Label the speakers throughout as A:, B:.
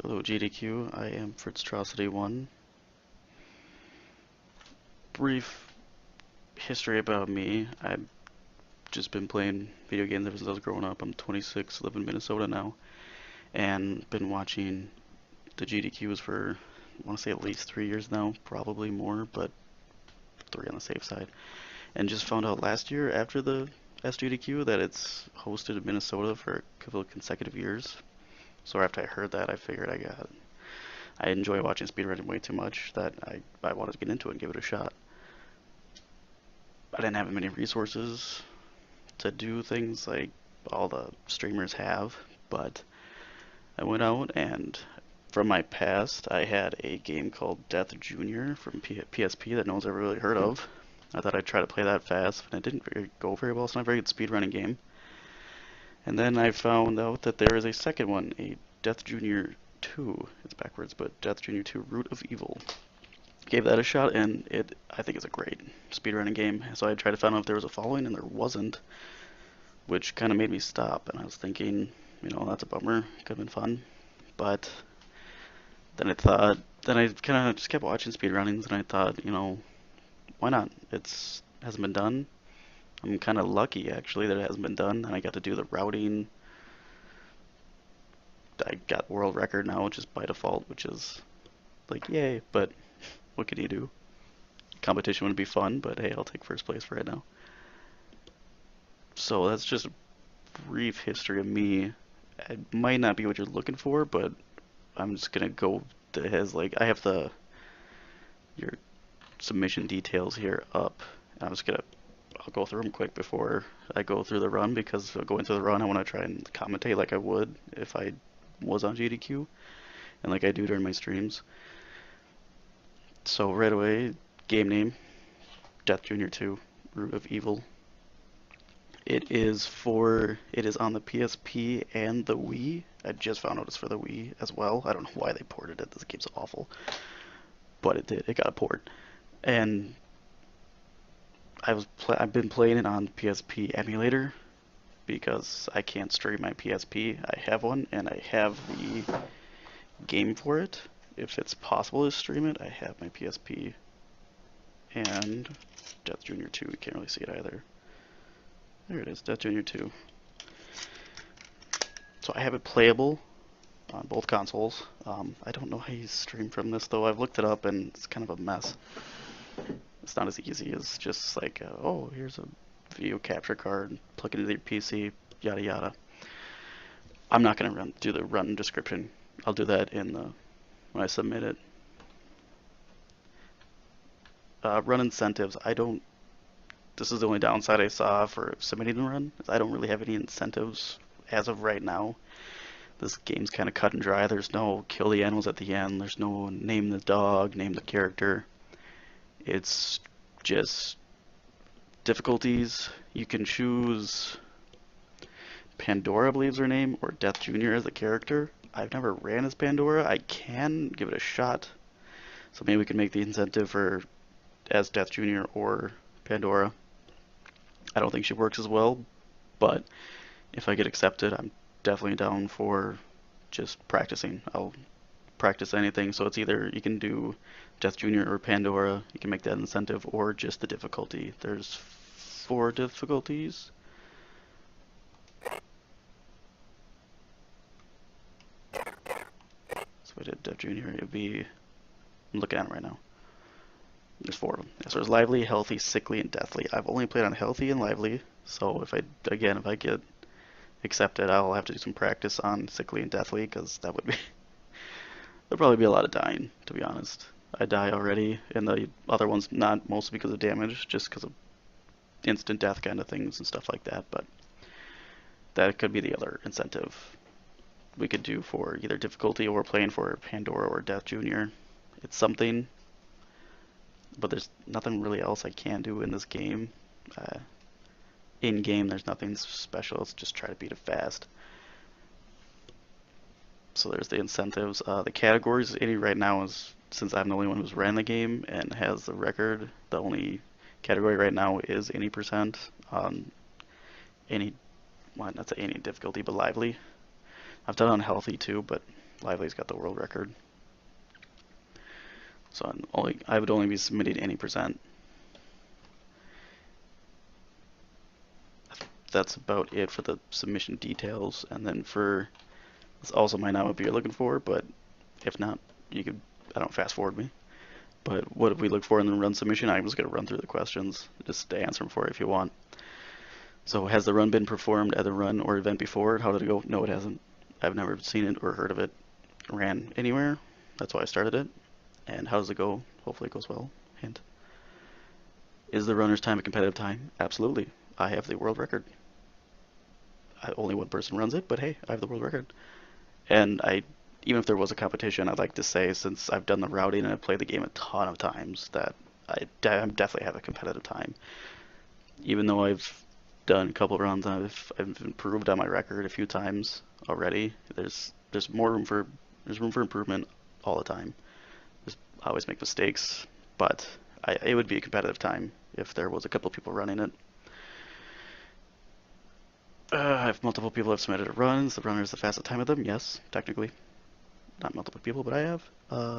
A: Hello GDQ, I am Fritztrosity1. Brief history about me. I've just been playing video games ever since I was growing up. I'm 26, live in Minnesota now, and been watching the GDQs for, I want to say at least 3 years now, probably more, but 3 on the safe side. And just found out last year after the SGDQ that it's hosted in Minnesota for a couple of consecutive years. So after I heard that, I figured I enjoy watching speedrunning way too much that I wanted to get into it and give it a shot. I didn't have many resources to do things like all the streamers have, but I went out and from my past, I had a game called Death Junior from PSP that no one's ever really heard of. I thought I'd try to play that fast, and it didn't go very well. It's not a very good speedrunning game. And then I found out that there is a second one, a Death Junior 2. It's backwards, but Death Junior 2 Root of Evil. Gave that a shot, and I think it's a great speedrunning game. So I tried to find out if there was a following, and there wasn't, which kind of made me stop. And I was thinking, that's a bummer. Could have been fun. But then I kind of just kept watching speedrunnings, and I thought, why not? Hasn't been done. I'm kind of lucky, actually, that it hasn't been done, and I got to do the routing. I got world record now, just by default, which is like, yay, but what can you do? Competition would be fun, but hey, I'll take first place for right now. So that's just a brief history of me. It might not be what you're looking for, but I'm just gonna go to his, I have your submission details here up, and I'll go through them quick before I go through the run, because going through the run I want to try and commentate like I would if I was on GDQ, and like I do during my streams. So right away, game name, Death Junior 2, Root of Evil. It is on the PSP and the Wii. I just found out it's for the Wii as well. I don't know why they ported it. This game's awful, but it did. It got a port, and I've been playing it on PSP emulator because I can't stream my PSP. I have one, and I have the game for it. If it's possible to stream it, I have my PSP and Death Junior 2. You can't really see it either. There it is, Death Junior 2. So I have it playable on both consoles. I don't know how you stream from this, though. I've looked it up, and it's kind of a mess. It's not as easy as just like, oh, here's a video capture card, plug it into your PC, yada yada. I'm not going to do the run description. I'll do that when I submit it. Run incentives. This is the only downside I saw for submitting the run. I don't really have any incentives as of right now. This game's kind of cut and dry. There's no kill the animals at the end. There's no name the dog, name the character. It's just difficulties. You can choose Pandora, I believe is her name, or Death Junior as the character. I've never ran as Pandora. I can give it a shot. So maybe we can make the incentive as Death Junior or Pandora. I don't think she works as well, but if I get accepted, I'm definitely down for just practicing. I'll practice anything, so it's either you can do Death Junior or Pandora, you can make that incentive, or just the difficulty. There's 4 difficulties. So if I did Death Junior, it would be, I'm looking at it right now. There's 4 of them. So there's lively, healthy, sickly, and deathly. I've only played on healthy and lively, so if I get accepted, I'll have to do some practice on sickly and deathly, because there'll probably be a lot of dying, to be honest. I die already, and the other one's not mostly because of damage, just because of instant death kind of things and stuff like that, but that could be the other incentive we could do for either difficulty or playing for Pandora or Death Junior. It's something, but there's nothing really else I can do in this game. In-game, there's nothing special. Let's just try to beat it fast. So there's the incentives. The categories, any right now is, since I'm the only one who's ran the game and has the record, the only category right now is any percent on any, well, not say any difficulty, but lively. I've done on healthy too, but Lively's got the world record. So I would only be submitting any percent. That's about it for the submission details. And then this also might not be what you're looking for, but if not, you could, I don't fast forward me. But what we look for in the run submission, I'm just going to run through the questions just to answer them for you if you want. So has the run been performed at the run or event before? How did it go? No, it hasn't. I've never seen it or heard of it ran anywhere. That's why I started it. And how does it go? Hopefully it goes well. Hint. Is the runner's time a competitive time? Absolutely. I have the world record. Only one person runs it, but hey, I have the world record. And even if there was a competition, I'd like to say, since I've done the routing and I've played the game a ton of times, that I definitely have a competitive time. Even though I've done a couple runs, I've improved on my record a few times already. There's room for improvement all the time. I always make mistakes, but it would be a competitive time if there was a couple people running it. If multiple people have submitted a run, is the runner the fastest time of them? Yes, technically. Not multiple people, but I have.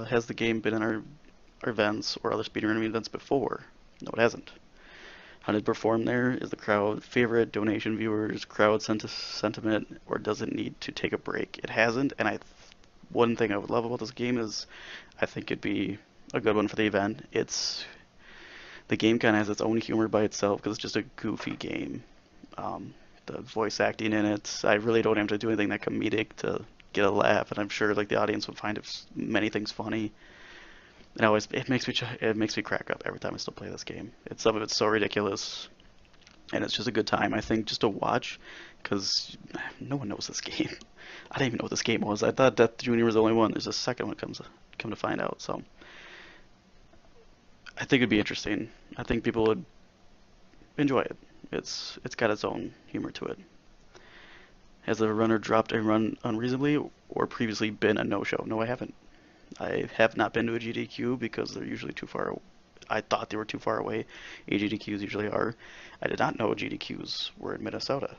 A: Has the game been in our events or other speedrunning events before? No, it hasn't. How did it perform there? Is the crowd favorite, donation viewers, crowd sentiment, or does it need to take a break? It hasn't, and one thing I would love about this game is I think it'd be a good one for the event. The game kind of has its own humor by itself because it's just a goofy game. The voice acting in it, I really don't have to do anything that comedic to get a laugh, and I'm sure like the audience would find many things funny. And it makes me crack up every time I still play this game. Some of it's so ridiculous, and it's just a good time. I think just to watch, because no one knows this game. I didn't even know what this game was. I thought Death Junior was the only one. There's a second one come to find out. So I think it'd be interesting. I think people would enjoy it. It's got its own humor to it. Has the runner dropped a run unreasonably or previously been a no-show? No, I haven't. I have not been to a GDQ because they're usually too far. I thought they were too far away. AGDQs usually are. I did not know GDQs were in Minnesota,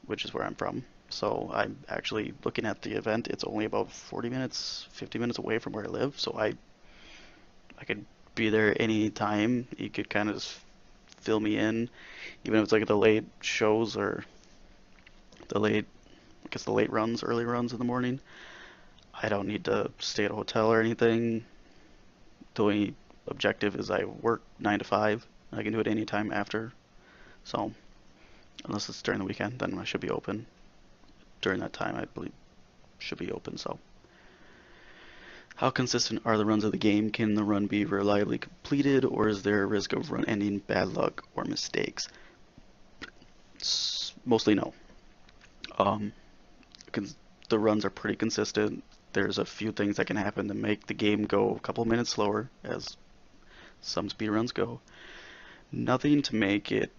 A: which is where I'm from. So I'm actually looking at the event. It's only about 40 minutes, 50 minutes away from where I live. So I could be there any time. You could kind of just fill me in, even if it's like the late shows or the late runs, early runs in the morning. I don't need to stay at a hotel or anything. The only objective is I work 9 to 5. I can do it anytime after. So, unless it's during the weekend, then I should be open. During that time, I believe should be open. So, how consistent are the runs of the game? Can the run be reliably completed, or is there a risk of run ending bad luck or mistakes? Mostly no. The runs are pretty consistent. There's a few things that can happen to make the game go a couple minutes slower, as some speedruns go. Nothing to make it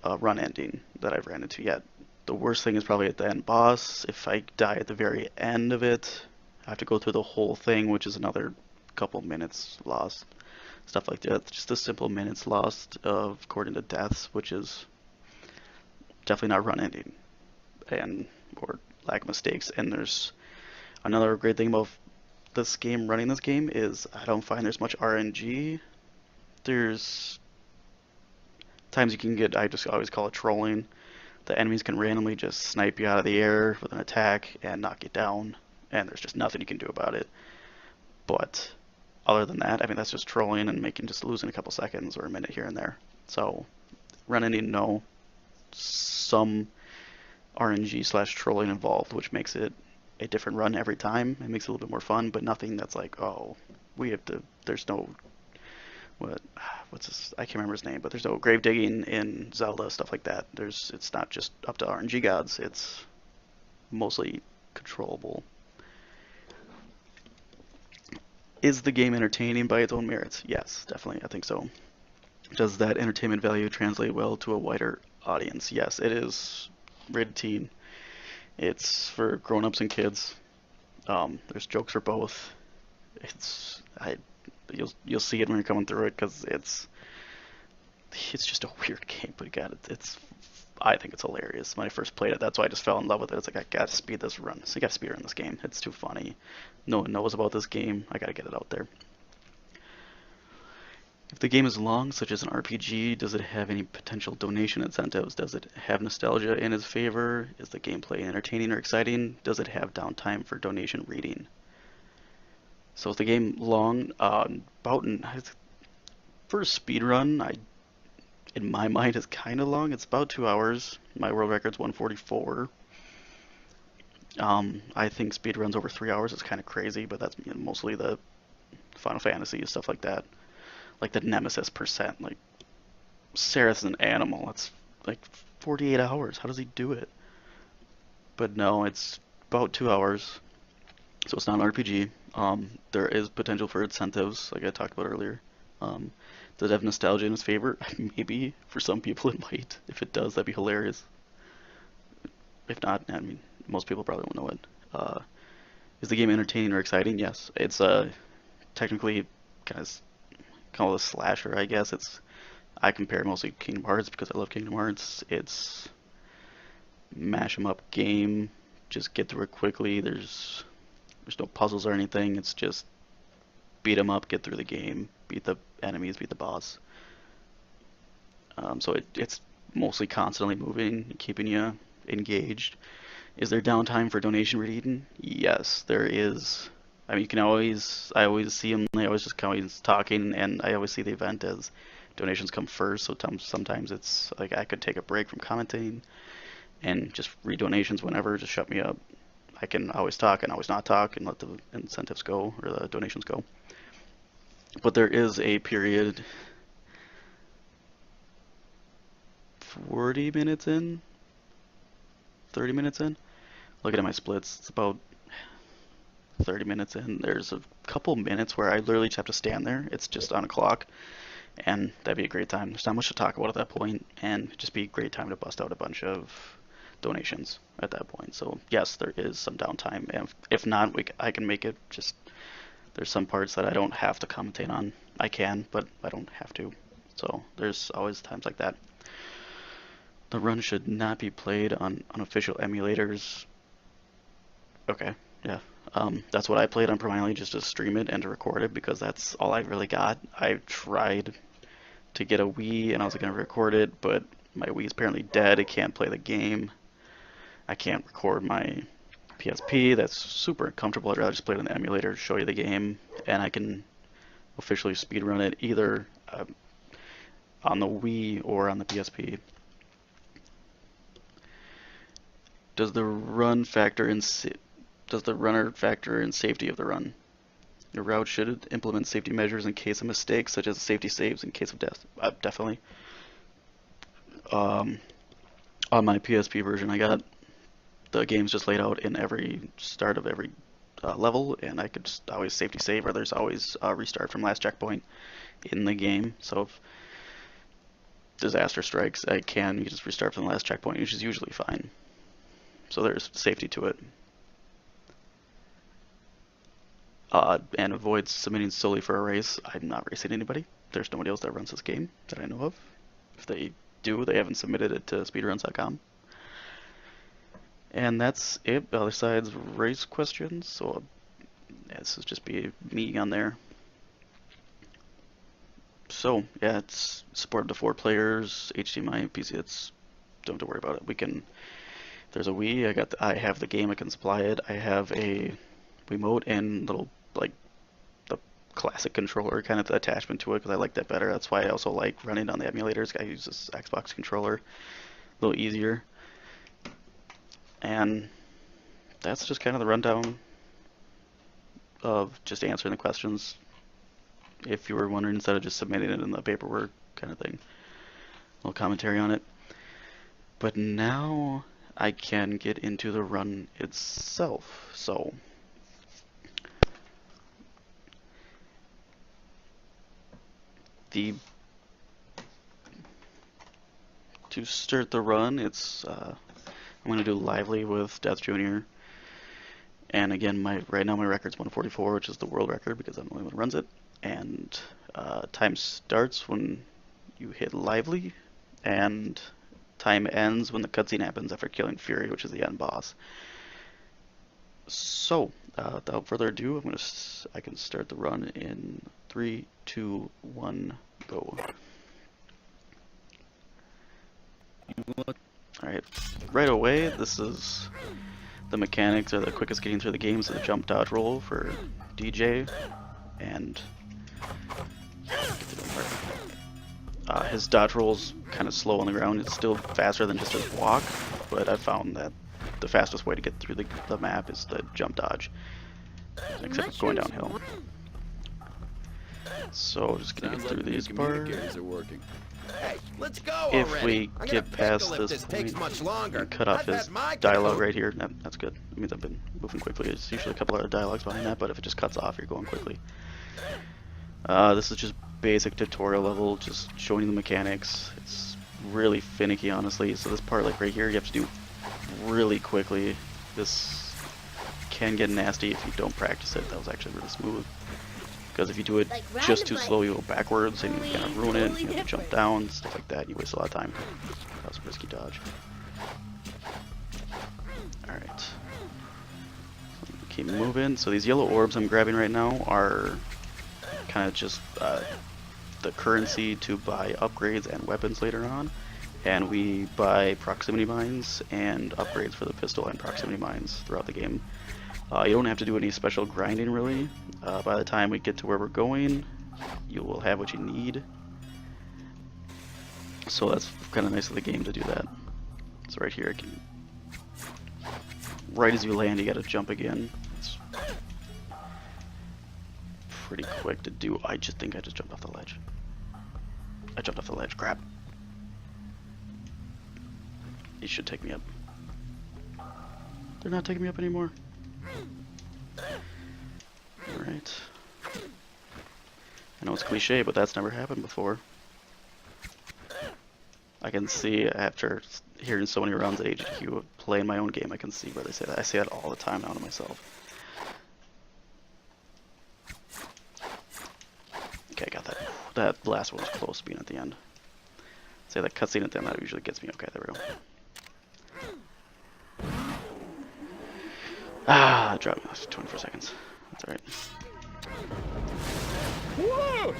A: a run ending that I've ran into yet. The worst thing is probably at the end boss. If I die at the very end of it, I have to go through the whole thing, which is another couple minutes lost. Stuff like that. Just a simple minutes lost according to deaths, which is definitely not run ending or lack of mistakes. And there's another great thing about running this game is I don't find there's much RNG. There's times you can get, I just always call it trolling. The enemies can randomly just snipe you out of the air with an attack and knock you down, and there's just nothing you can do about it. But other than that, I mean, that's just trolling and just losing a couple seconds or a minute here and there. So run ending, no. Some RNG/trolling involved, which makes it a different run every time. It makes it a little bit more fun, but nothing that's like, oh, there's no, what's this? I can't remember his name, but there's no grave digging in Zelda, stuff like that. It's not just up to RNG gods, it's mostly controllable. Is the game entertaining by its own merits? Yes, definitely, I think so. Does that entertainment value translate well to a wider audience? Yes, it is rated teen. It's for grown-ups and kids. There's jokes for both. You'll see it when you're coming through it because it's just a weird game, but God, it's I think it's hilarious. When I first played it, that's why I just fell in love with it. It's like, I gotta speed this run. So you gotta speed run this game. It's too funny. No one knows about this game. I gotta get it out there. If the game is long, such as an RPG, does it have any potential donation incentives? Does it have nostalgia in its favor? Is the gameplay entertaining or exciting? Does it have downtime for donation reading? So is the game long? For a speed run, in my mind, it's kind of long. It's about 2 hours. My world record's 144. I think speed runs over 3 hours is kind of crazy, but that's mostly the Final Fantasy stuff like that. Like the Nemesis percent. Like Sarah's an animal. It's like 48 hours. How does he do it? But no, it's about 2 hours. So it's not an RPG. There is potential for incentives, like I talked about earlier. Does it have nostalgia in its favor? Maybe. For some people it might. If it does, that'd be hilarious. If not, I mean, most people probably won't know it. Is the game entertaining or exciting? Yes. It's technically kind of call it a slasher, I guess. I compare mostly Kingdom Hearts because I love Kingdom Hearts. It's mash 'em up game. Just get through it quickly. There's no puzzles or anything. It's just beat 'em up, get through the game, beat the enemies, beat the boss. So it's mostly constantly moving, keeping you engaged. Is there downtime for donation reading? Yes, there is. I mean, I always see them, they always just always talking, and I always see the event as donations come first, so sometimes it's like I could take a break from commenting and just read donations whenever, just shut me up. I can always talk and always not talk and let the incentives go, or the donations go. But there is a period 40 minutes in, 30 minutes in. Looking at my splits, it's about 30 minutes in. There's a couple minutes where I literally just have to stand there. It's just on a clock, and that'd be a great time. There's not much to talk about at that point, and it'd just be a great time to bust out a bunch of donations at that point. So yes, there is some downtime, and if not, I can make it. Just there's some parts that I don't have to commentate on. I can, but I don't have to. So there's always times like that. The run should not be played on unofficial emulators. Okay, yeah. That's what I played on primarily, just to stream it and to record it, because that's all I really got. I tried to get a Wii and I was going to record it, but my Wii is apparently dead. It can't play the game. I can't record my PSP. That's super uncomfortable. I'd rather just play it on the emulator, show you the game, and I can officially speedrun it either on the Wii or on the PSP. Does the runner factor in safety of the run? Your route should implement safety measures in case of mistakes, such as safety saves in case of death. Definitely. On my PSP version, I got the games just laid out in every start of every level, and I could just always safety save, or there's always restart from last checkpoint in the game. So if disaster strikes, you just restart from the last checkpoint, which is usually fine. So there's safety to it. And avoid submitting solely for a race. I'm not racing anybody. There's nobody else that runs this game that I know of. If they do, they haven't submitted it to speedruns.com. And that's it. Other side's race questions. So this is just be me on there. So yeah, it's supported to 4 players, HDMI, PC. Don't have to worry about it. We can. There's a Wii. I have the game. I can supply it. I have a Wiimote and little like the classic controller kind of attachment to it because I like that better. That's why I also like running on the emulators. I use this Xbox controller, a little easier. And that's just kind of the rundown of just answering the questions. If you were wondering, instead of just submitting it in the paperwork kind of thing, a little commentary on it. But now I can get into the run itself. So to start the run, I'm going to do Lively with Death Jr. And again, right now my record's 144, which is the world record because I'm the only one who runs it. And time starts when you hit Lively, and time ends when the cutscene happens after killing Fury, which is the end boss. So, without further ado, I can start the run in 3, 2, 1, go. Alright, right away, this is the mechanics are the quickest getting through the game, so the jump dodge roll for DJ, and his dodge roll's kind of slow on the ground. It's still faster than just his walk, but I found that the fastest way to get through the map is the jump dodge, except for going downhill. So just gonna get through these parts.
B: Hey, let's go
A: If
B: already.
A: we get past this point and cut off his dialogue right here, that's good. It means I've been moving quickly. There's usually a couple other dialogues behind that, but if it just cuts off, you're going quickly. This is just basic tutorial level, just showing you the mechanics. It's really finicky, honestly. So this part, like right here, you have to do really quickly. This can get nasty if you don't practice it. That was actually really smooth. Because if you do it just too slow, you go backwards and you kind of ruin it. You have to jump down, stuff like that. You waste a lot of time. That was a risky dodge. Alright. So keep moving. So these yellow orbs I'm grabbing right now are kind of just the currency to buy upgrades and weapons later on. And we buy proximity mines and upgrades for the pistol and proximity mines throughout the game. You don't have to do any special grinding really. By the time we get to where we're going, you will have what you need. So that's kind of nice of the game to do that. So right here, right as you land, you gotta jump again. It's pretty quick to do. I just think I just jumped off the ledge. I jumped off the ledge, crap. He should take me up. They're not taking me up anymore. Alright. I know it's cliche, but that's never happened before. I can see after hearing so many rounds at SGDQ playing my own game, I can see where they say that. I say that all the time now to myself. Okay, I got that. That last one was close to being at the end. Say that cutscene at the end, that usually gets me. Okay, there we go. Ah, that dropped me off 24 seconds. That's alright.
C: Whoa!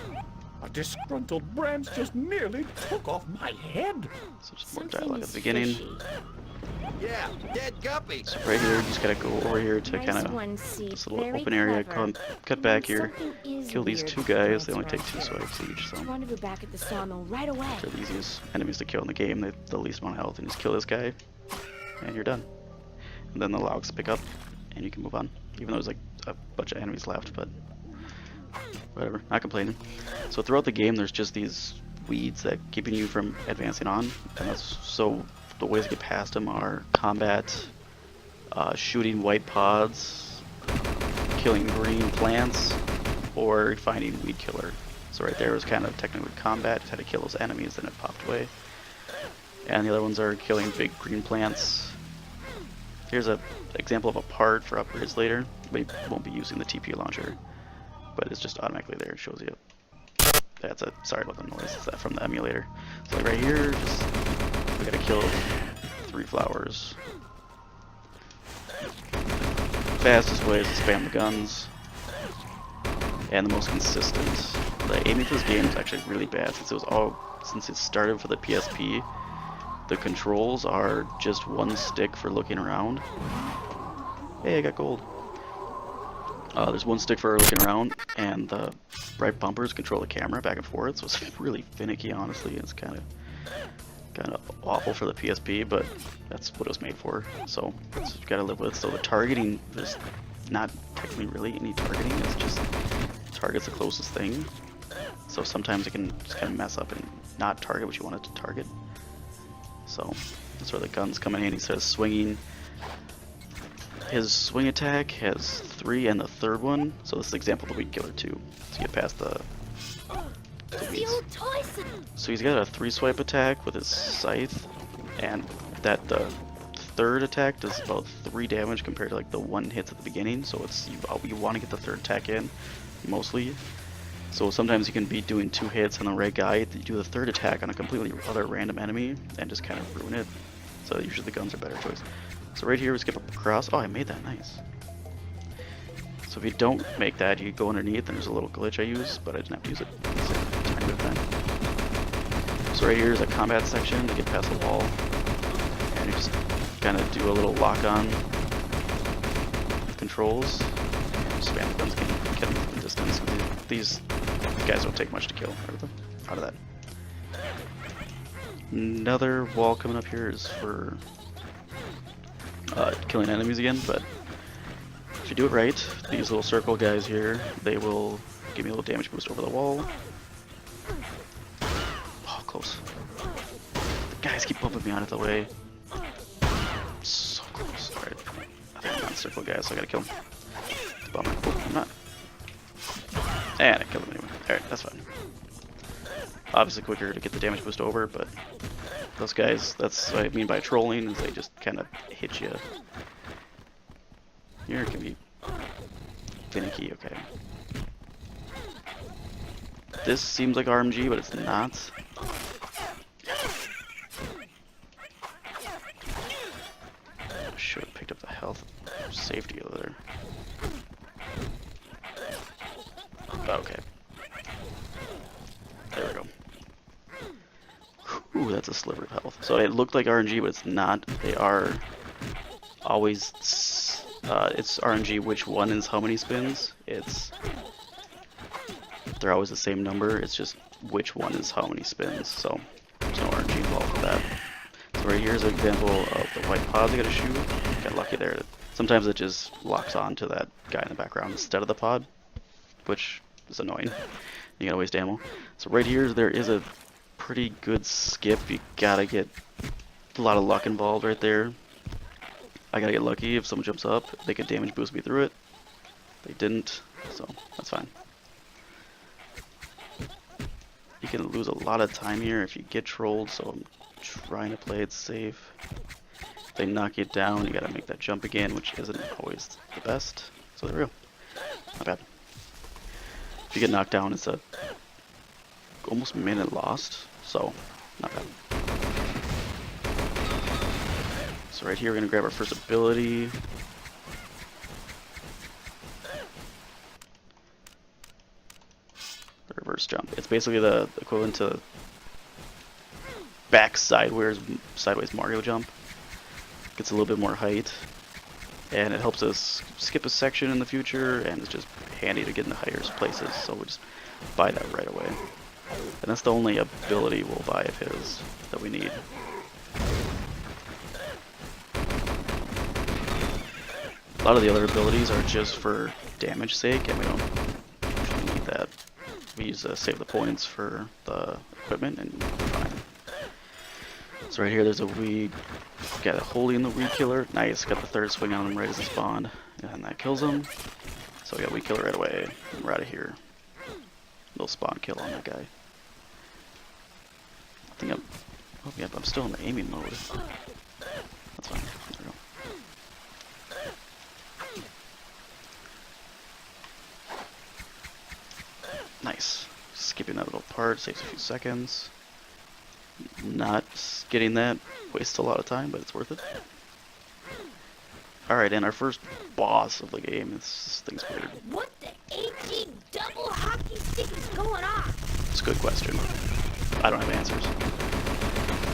C: A disgruntled branch just nearly took off my head.
A: So just more dialogue at the beginning.
B: Yeah, dead guppy.
A: So right here, you just gotta go over here to kind of this little open area. Cut back here. Kill these two guys. They only take 2 swipes each. So
D: want to be back at the sawmill right away.
A: they're the easiest enemies to kill in the game. They have the least amount of health, and just kill this guy, and you're done. And then the logs pick up, and you can move on. Even though there's like a bunch of enemies left, but whatever, not complaining. So throughout the game, there's just these weeds that keeping you from advancing on, and that's so the ways to get past them are combat, shooting white pods, killing green plants, or finding weed killer. So right there was kind of technically combat, just had to kill those enemies, then it popped away. And the other ones are killing big green plants. Here's an example of a part for upgrades later. We won't be using the TP launcher, but it's just automatically there. It shows you. That's a sorry about the noise. It's that from the emulator. So like right here, just we gotta kill 3 flowers. Fastest way is to spam the guns, and the most consistent. The aiming for this game is actually really bad since it started for the PSP. The controls are just one stick for looking around. Hey, I got gold. There's one stick for looking around, and the right bumpers control the camera back and forth, so it's really finicky, honestly. It's kind of awful for the PSP, but that's what it was made for, so that's what you gotta live with. So the targeting, there's not technically really any targeting, it's just target's the closest thing. So sometimes it can just kind of mess up and not target what you want it to target. So that's where the guns come in handy. He says swinging. His swing attack has 3 and the third one. So this is an example of the weed killer too. So you get past the weeds. So he's got a 3 swipe attack with his scythe, and that the third attack does about 3 damage compared to like the 1 hits at the beginning. So it's you want to get the third attack in mostly. So sometimes you can be doing 2 hits on the right guy, you do the 3rd attack on a completely other random enemy, and just kind of ruin it. So usually the guns are a better choice. So right here we skip across. Oh, I made that, nice. So if you don't make that, you go underneath, and there's a little glitch I use, but I didn't have to use it. It's a tiny bit of time. So right here is a combat section to get past the wall, and you just kind of do a little lock-on controls, and spam the guns, get them from distance. These guys don't take much to kill out of that. Another wall coming up here is for killing enemies again, but if you do it right, these little circle guys here, they will give me a little damage boost over the wall. Oh, close. The guys keep bumping me out of the way. So close. Alright. I think I'm not a circle guy, so I gotta kill him. It's a bummer. Oh, I'm not. And I killed him anyway. Alright, that's fine. Obviously quicker to get the damage boost over, but those guys, that's what I mean by trolling, is they just kind of hit you. Here it can be finicky, okay. This seems like RMG, but it's not. I should have picked up the health safety over there. Okay. There we go. Ooh, that's a sliver of health. So it looked like RNG, but it's not. They are always... it's RNG which one is how many spins. They're always the same number. It's just which one is how many spins. So there's no RNG involved with that. So right here's an example of the white pods I gotta shoot. Got lucky there. Sometimes it just locks on to that guy in the background instead of the pod, which is annoying. You gotta waste ammo. So right here there is a pretty good skip. You gotta get a lot of luck involved right there. I gotta get lucky. If someone jumps up, they can damage boost me through it. They didn't, so that's fine. You can lose a lot of time here if you get trolled, so I'm trying to play it safe. If they knock you down, you gotta make that jump again, which isn't always the best. So there we go. Not bad. If you get knocked down, it's a almost minute lost, so not bad. So right here we're gonna grab our first ability. The reverse jump. It's basically the equivalent to back sideways Mario jump. Gets a little bit more height, and it helps us skip a section in the future, and it's just handy to get into higher places, so we just buy that right away. And that's the only ability we'll buy of his that we need. A lot of the other abilities are just for damage sake, and we don't usually need that. We use save the points for the equipment, and we're fine. So right here there's a weed. Got a holy in the weed killer. Nice, got the 3rd swing on him right as he spawned, and that kills him. So we got weed killer right away, and we're out of here. Little spawn kill on that guy. I think oh yeah, I'm still in the aiming mode. That's fine. There we go. Nice. Skipping that little part saves a few seconds. Not getting that wastes a lot of time, but it's worth it. Alright, and our first boss of the game. This thing's weird.
D: What the AG double hockey stick is going on?
A: It's a good question. I don't have answers.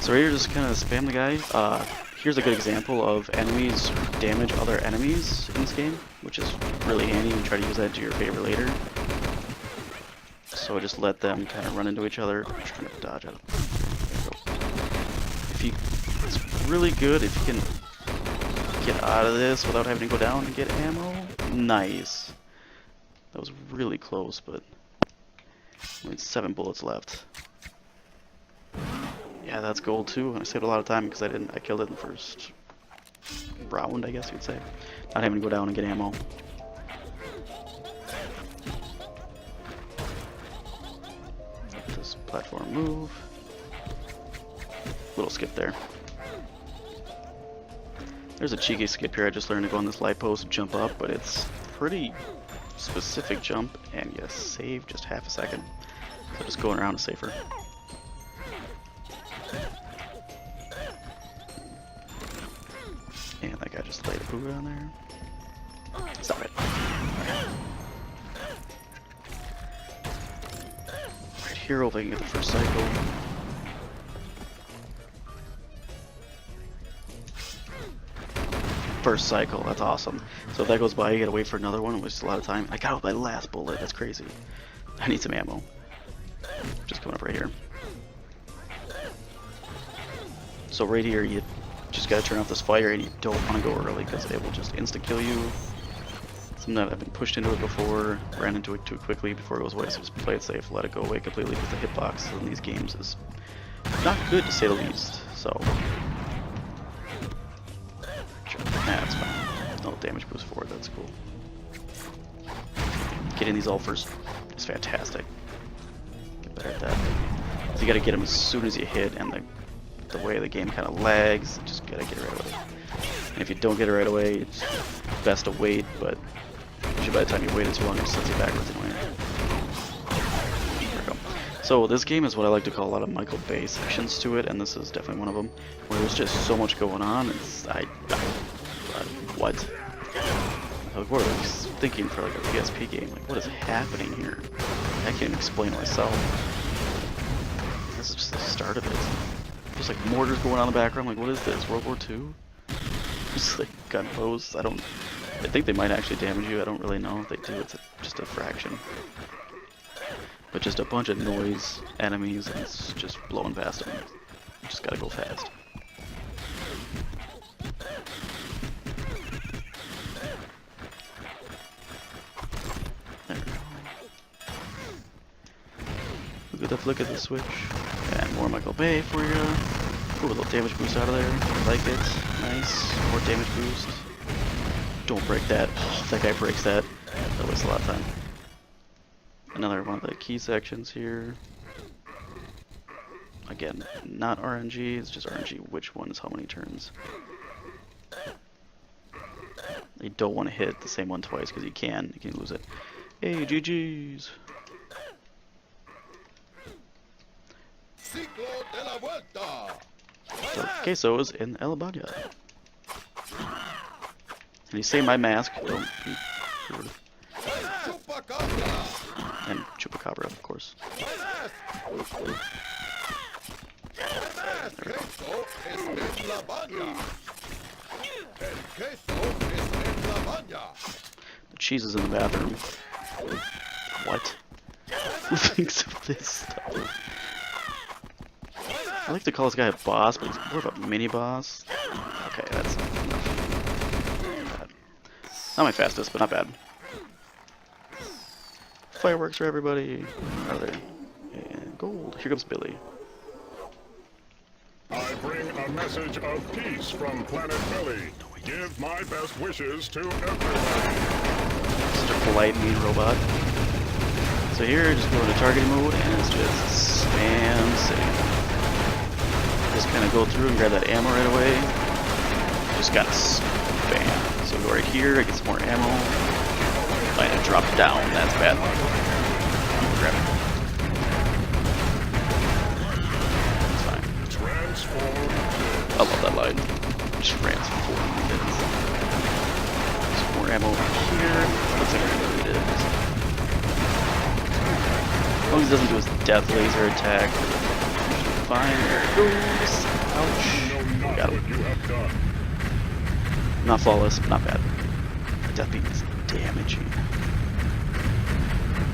A: So right here, just kind of spam the guy. Here's a good example of enemies damage other enemies in this game, which is really handy. You try to use that to your favor later. So just let them kind of run into each other. I'm trying to dodge out. It's really good if you can get out of this without having to go down and get ammo. Nice. That was really close, but only 7 bullets left. Yeah, that's gold too. I saved a lot of time because I killed it in the first round, I guess you'd say. Not having to go down and get ammo. This platform move. Little skip there. There's a cheeky skip here. I just learned to go on this light post and jump up, but it's pretty specific jump, and you save just half a second. So just going around is safer. And that guy just laid a poo down there. Stop it. Right here, hopefully I can get the first cycle. First cycle, that's awesome. So if that goes by, you gotta wait for another one, which is a lot of time. I got out my last bullet, that's crazy. I need some ammo. Just coming up right here. So right here, you just gotta turn off this fire, and you don't want to go early because it will just insta-kill you. Something that I've been pushed into it before, ran into it too quickly before it goes away, so just play it safe, let it go away completely, because the hitbox in these games is not good to say the least. So that's fine. No damage boost for it, that's cool. Getting these all first is fantastic. Get better at that. So you gotta get them as soon as you hit, and the way the game kind of lags, you just gotta get it right away. And if you don't get it right away, it's best to wait, but usually by the time you wait too long, it sets you backwards anyway. There we go. So this game is what I like to call a lot of Michael Bay sections to it, and this is definitely one of them, where there's just so much going on. It's what? Like, what are we thinking for like a PSP game? Like, what is happening here? I can't even explain it myself. This is just the start of it. There's like mortars going on in the background. Like, what is this? World War II? Just like gun posts. I think they might actually damage you. I don't really know if they do. It's just a fraction. But just a bunch of noise, enemies, and it's just blowing past them. You just gotta go fast. There we go. Look at the flick of the switch. And more Michael Bay for you. Ooh, a little damage boost out of there. I like it. Nice. More damage boost. Don't break that. Oh, if that guy breaks that, that wastes a lot of time. Another one of the key sections here. Again, not RNG, it's just RNG which one is how many turns. You don't want to hit the same one twice because you can lose it. Hey, GG's! So, quesos in Alabama. And you say my mask, don't be rude. And Chupacabra, of course. The cheese is in the bathroom. What? Who thinks of this stuff? I like to call this guy a boss, but he's more of a mini boss. Okay, that's enough. Bad. Not my fastest, but not bad. Fireworks for everybody. Out of there. And gold. Here comes Billy.
E: I bring a message of peace from Planet Billy. Give my best wishes to everybody.
A: Such a polite, mean robot. So here, just go into targeting mode, and it's just spam save. Just kind of go through and grab that ammo right away. Just got spam. So go right here, I get some more ammo. Might have dropped down, that's bad. Grab it. That's fine. I love that line. Transform. Some more ammo over here. Looks like I really did. As long as he doesn't do his death laser attack. Fine, there it goes. Ouch. Got him. Not flawless, but not bad. Death beam is damaging.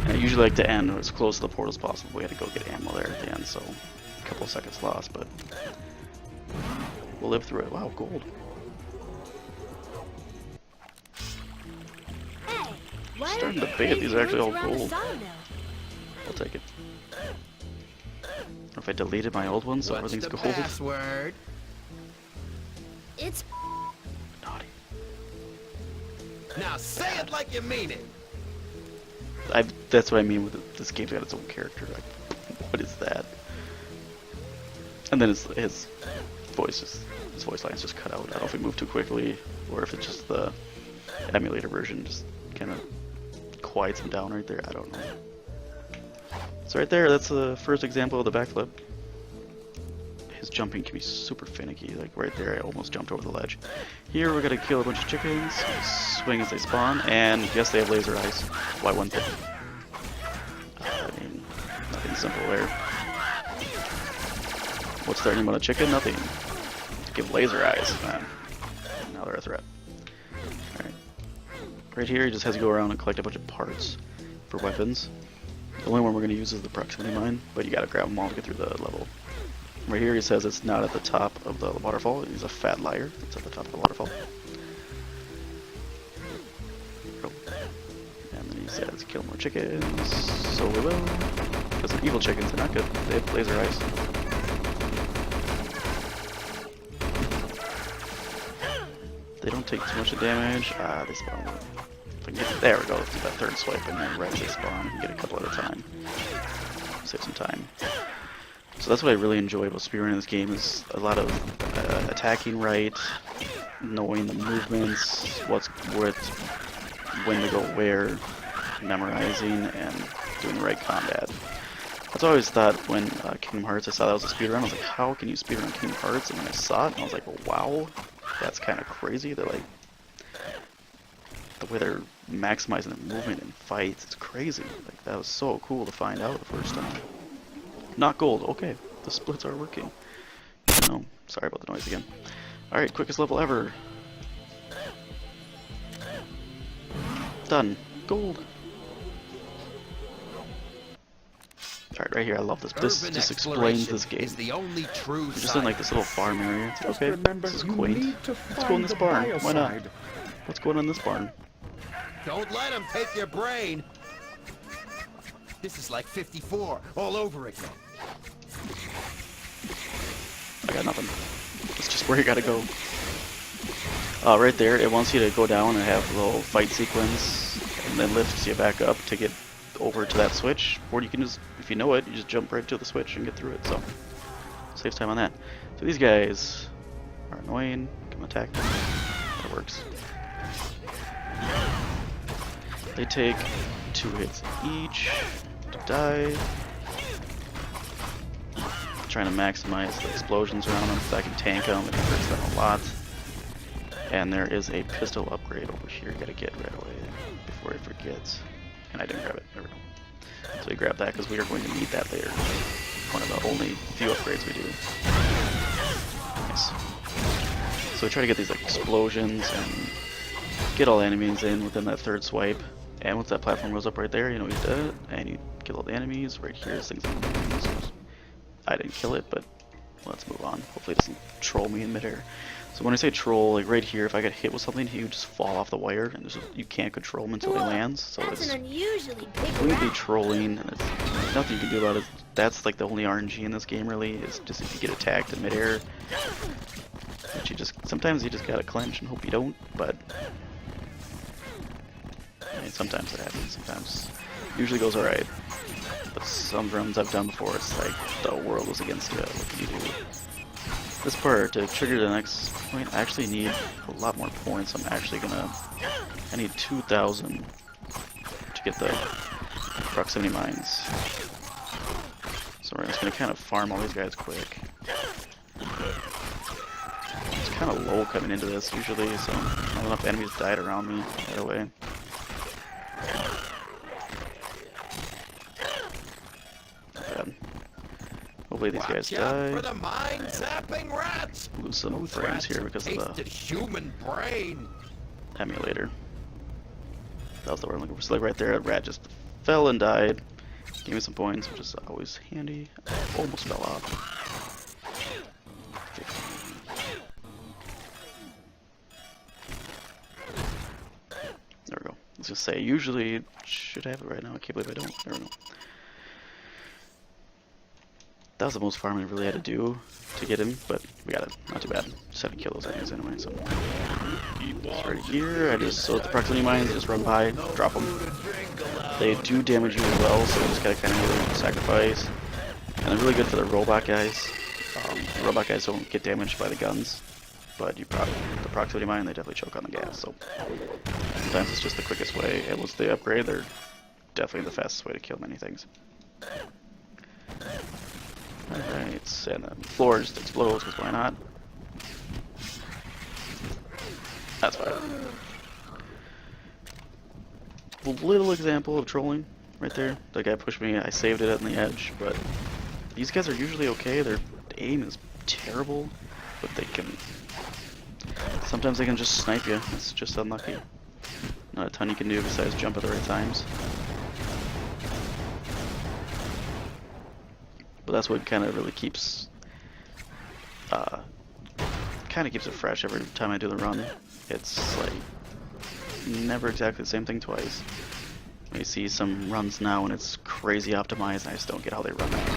A: And I usually like to end as close to the portal as possible. We had to go get ammo there at the end, so a couple of seconds lost, but we'll live through it. Wow, gold.
D: Hey,
A: Starting to debate, these are actually all gold. I'll take it. Or if I deleted my old ones, so
B: What's
A: everything's
B: the
A: gold.
B: password?
D: It's
A: Naughty.
B: Now say it like you mean it.
A: That's what I mean with it. This game's got its own character. Like, what is that? And then his voice line's just cut out. I don't know if we move too quickly or if it's just the emulator version just kind of quiets him down right there. I don't know. So right there, that's the first example of the backflip. His jumping can be super finicky. Like right there, I almost jumped over the ledge. Here we're gonna kill a bunch of chickens, swing as they spawn, and yes, they have laser eyes. Why wouldn't they? I mean, nothing simple there. What's threatening about a chicken? Nothing. Give laser eyes. Now they're a threat. Alright. Right here, he just has to go around and collect a bunch of parts for weapons. The only one we're going to use is the proximity mine, but you gotta grab them all to get through the level. Right here he says it's not at the top of the waterfall. He's a fat liar. It's at the top of the waterfall. Oh. And then he says kill more chickens. So we will. Because they're evil chickens, they're not good. They have laser eyes. They don't take too much damage. They spawn. If I can get, there we go. Let's do that third swipe and then right as they spawn. You can get a couple at a time. Save some time. So that's what I really enjoy about speedrunning this game, is a lot of attacking right, knowing the movements, what's what, when to go where, memorizing, and doing the right combat. That's what I always thought when Kingdom Hearts, I saw that was a speedrun. I was like, how can you speedrun Kingdom Hearts? And when I saw it, I was like, well, wow, that's kind of crazy. They're like, the way they're maximizing their movement in fights, it's crazy. Like, that was so cool to find out the first time. Not gold. Okay, the splits are working. No, sorry about the noise again. Alright, quickest level ever. Done. Gold. Alright, right here, I love this. This just explains this game.
B: We're
A: just in like this little farm area. It's like, okay, this is quaint. Let's go in this barn. Why not? What's going on in this barn?
B: Don't let him take your brain. This is like 54 all over again.
A: I got nothing. It's just where you gotta go. Right there, it wants you to go down and have a little fight sequence, and then lifts you back up to get over to that switch. Or you can just, if you know it, you just jump right to the switch and get through it. So, saves time on that. So these guys are annoying. Come attack them. That works. They take 2 hits each to die. Trying to maximize the explosions around them so I can tank them. It hurts them a lot. And there is a pistol upgrade over here. Gotta get right away before I forget. And I didn't grab it. There we go. So we grab that because we are going to need that later. One of the only few upgrades we do. Nice. So we try to get these like explosions and get all enemies in within that third swipe. And once that platform goes up right there, you know you did it. And you kill all the enemies. Right here, things. I didn't kill it, but let's move on. Hopefully it doesn't troll me in midair. So when I say troll, like right here, if I get hit with something, he would just fall off the wire, and you can't control him until he lands. So
D: That's
A: it's
D: an unusually big
A: completely
D: rat.
A: trolling, and there's nothing you can do about it. That's like the only RNG in this game, really, is just if you get attacked in midair. But you just, sometimes you just gotta clench and hope you don't, but I mean, sometimes it happens, sometimes usually goes alright. But some runs I've done before, it's like the world was against you. What can you do? This part, to trigger the next point, I actually need a lot more points. I need 2,000 to get the proximity mines. So we're just gonna kind of farm all these guys quick. It's kind of low coming into this usually, so not enough enemies died around me right away. Hopefully these guys die.
B: For the mind-zapping rats.
A: Lose some frames here because of the
B: human brain.
A: emulator. That was the word I'm looking for. So like right there, a rat just fell and died. Gave me some points, which is always handy. Almost fell off. 15. There we go. Let's just say, usually should have it right now. I can't believe I don't. There we go. That was the most farming I really had to do to get him, but we got it. Not too bad. Just had to kill those enemies anyway, so. Just right here, so with the proximity mines, just run by, drop them. They do damage you as well, so you just gotta kind of really sacrifice. And they're really good for the robot guys. The robot guys don't get damaged by the guns, but the proximity mine, they definitely choke on the gas, so. sometimes it's just the quickest way. And once they upgrade, they're definitely the fastest way to kill many things. Alright, and then the floor just explodes, because why not? That's fine. A little example of trolling right there. The guy pushed me, I saved it on the edge, but these guys are usually okay. Their aim is terrible, but they can... Sometimes they can just snipe you. It's just unlucky. Not a ton you can do besides jump at the right times. But that's what kind of really keeps... kind of keeps it fresh every time I do the run. It's like never exactly the same thing twice. You see some runs now and it's crazy optimized, and I just don't get how they run that.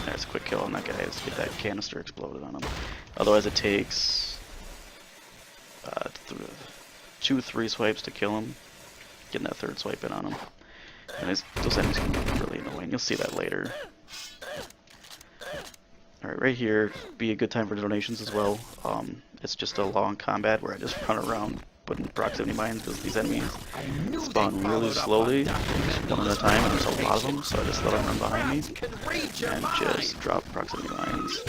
A: There's a quick kill on that guy. Just get that canister exploded on him. Otherwise, it takes 2-3 swipes to kill him. Getting that third swipe in on him, and those enemies can be really annoying. You'll see that later. Alright, right here, be a good time for donations as well. It's just a long combat where I just run around putting proximity mines because these enemies spawn really slowly, one at a time, and there's a lot of them, so I just let them run behind me and just drop proximity mines.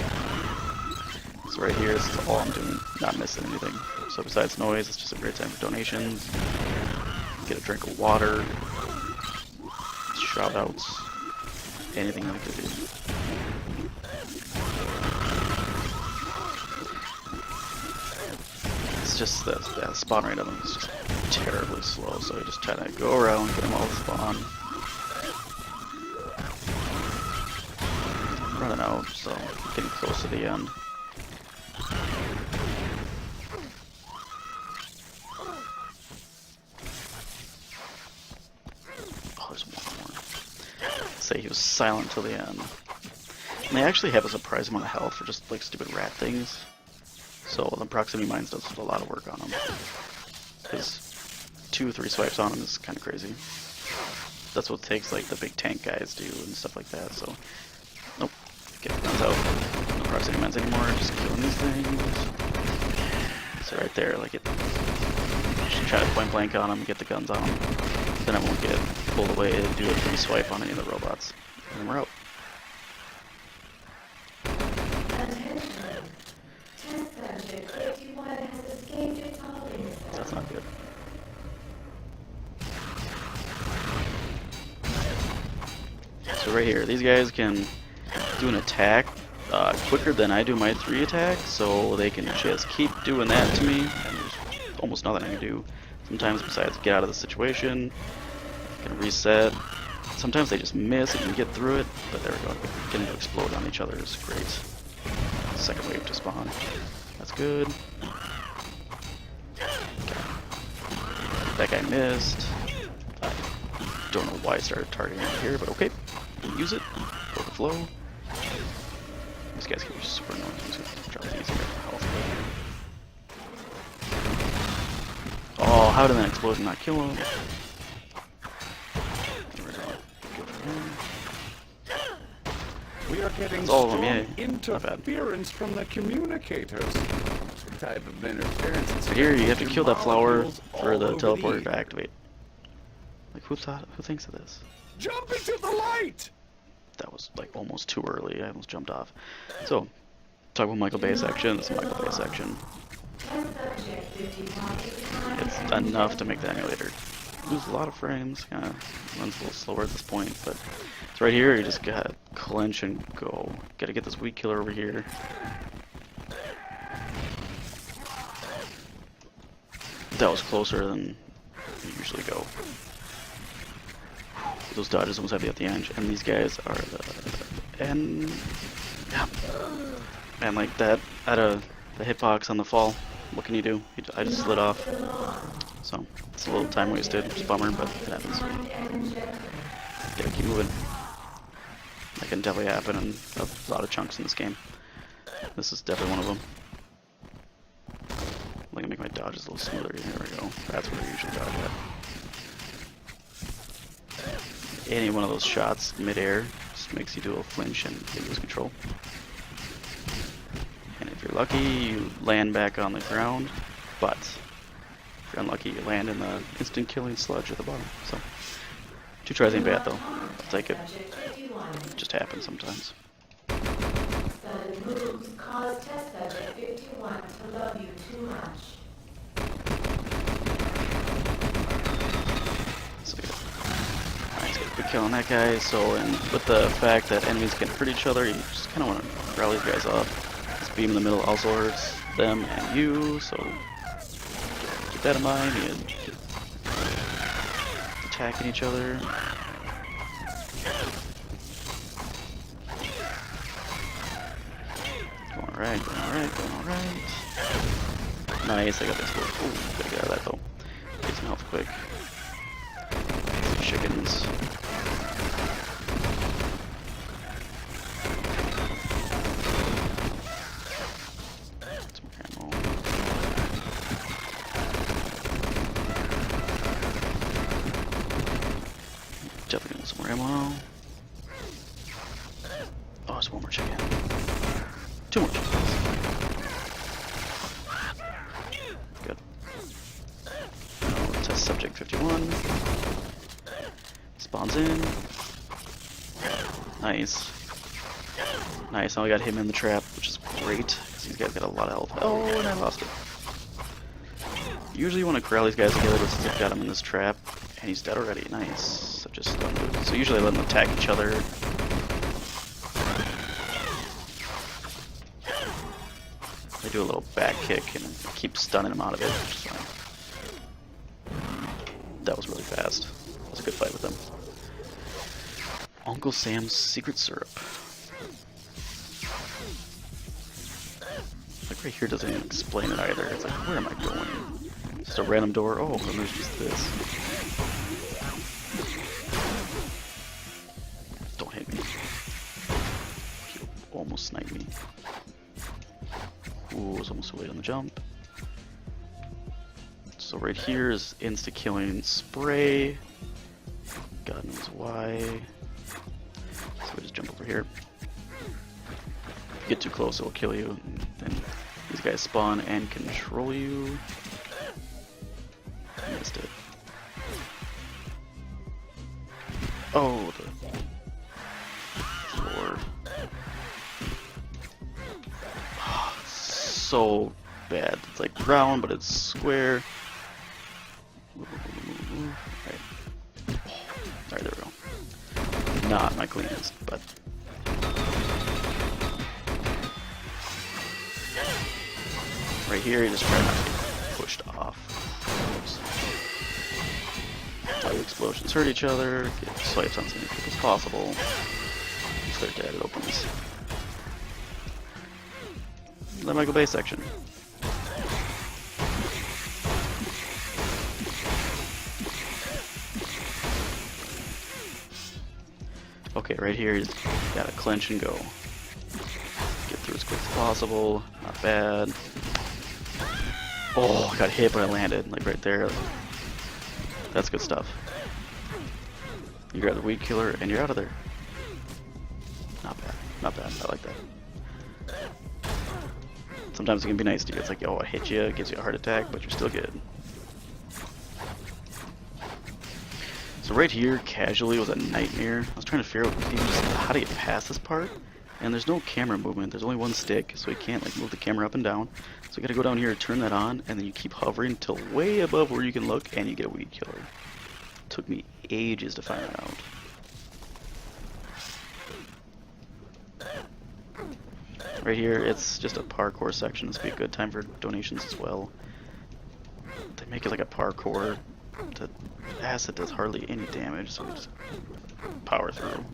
A: So right here, this is all I'm doing, not missing anything. So besides noise, it's just a great time for donations. Get a drink of water, shout outs, anything I could do. It's just that spawn rate of them is just terribly slow, so I just try to go around, get them all to spawn. I'm running out, so getting close to the end. Oh, there's one more. Say he was silent till the end. And they actually have a surprise amount of health for just like stupid rat things. So the proximity mines does a lot of work on them. Because 2-3 swipes on them is kind of crazy. That's what takes like the big tank guys do and stuff like that. So, nope, get the guns out. No proximity mines anymore. Just killing these things. So right there, like just try to point blank on them, get the guns on them. Then I won't get pulled away to do a free swipe on any of the robots. And then we're out. That's not good. So right here, these guys can do an attack quicker than I do my 3 attacks, so they can just keep doing that to me, and there's almost nothing I can do. Sometimes besides get out of the situation, can reset. Sometimes they just miss and you can get through it, but there we go. Getting to explode on each other is great. Second wave to spawn. That's good. That guy missed. I don't know why I started targeting over here, but okay. Use it. Go with the flow. These guys can be super annoying. I'm just gonna drop these here for health. Oh, how did that explosion not kill him?
C: We are getting
A: all of them,
C: strong
A: yeah.
C: interference from the communicators. Some type of interference.
A: So here you have to kill that flower for the
C: teleporter
A: teleporter to activate. Like who thinks of this?
C: Jump into the light!
A: That was like almost too early. I almost jumped off. So, talk about Michael Bay section. This is Michael Bay section. It's enough to make the emulator lose a lot of frames. Kind of runs a little slower at this point, but it's right here. You just gotta clench and go. Gotta get this weed killer over here. That was closer than you usually go. Those dodges almost have you at the end, and these guys are the end. Yeah. Man, like that out of the hitbox on the fall. What can you do? I just slid off. So it's a little time wasted. It's a bummer, but it happens. Gotta keep moving. That can definitely happen in a lot of chunks in this game. This is definitely one of them. I'm gonna make my dodges a little smoother. There we go. That's where I usually dodge at. Any one of those shots mid-air just makes you do a flinch and you lose control. And if you're lucky, you land back on the ground, but If you're unlucky, you land in the instant killing sludge at the bottom. So 2 tries ain't bad though. I'll take it. It just happens sometimes.
F: Sudden moves cause test subject 51 to love you too much.
A: So nice, get a quick kill on that guy. So, and with the fact that enemies can hurt each other, you just kind of want to rally these guys up. This beam in the middle also hurts them and you, so keep that in mind. You attacking each other. Going alright, going alright, going alright. Nice, I got this one. Ooh, gotta get out of that though. Get some health quick. Some chickens. Some ammo. Definitely want some more ammo. Oh, there's one more chicken. 2 more chickens. Good. Test subject 51. Spawns in. Nice. Nice, now we got him in the trap, which is great, because these guys got a lot of health. Oh, and I lost it. Usually you want to corral these guys together, but since I've got him in this trap, and he's dead already. Nice. So just stunned him. So usually I let them attack each other. They do a little back kick and keep stunning him out of it, which is fine. That was really fast. That was a good fight with them. Uncle Sam's secret syrup. Like right here doesn't even explain it either. It's like, where am I going? Just a random door. Oh, and there's just this. Don't hit me. You almost sniped me. Ooh, I was almost away on the jump. So right here is insta-killing spray. God knows why. So we just jump over here. If you get too close, it will kill you. And then these guys spawn and control you. I missed it. Oh, the Lord. So bad. It's like round, but it's square. Alright, there we go. Not my cleanest, but right here, you just try not to get pushed off. All the explosions hurt each other. Get swipes on as many people as possible. Once they're dead, it opens. The Michael Bay section. Okay, right here, you just gotta clench and go. Get through as quick as possible. Not bad. Oh, I got hit, but I landed. Like right there. That's good stuff. You grab the weed killer, and you're out of there. Not bad. Not bad. I like that. Sometimes it can be nice to you. It's like, oh, I hit you, it gives you a heart attack, but you're still good. So right here, casually, was a nightmare. I was trying to figure out how to get past this part, and there's no camera movement. There's only one stick, so you can't like move the camera up and down. So you gotta go down here, turn that on, and then you keep hovering until way above where you can look, and you get a weed killer. Took me ages to find that out. Right here, it's just a parkour section. This would be a good time for donations as well. They make it like a parkour. The acid does hardly any damage, so we just power through.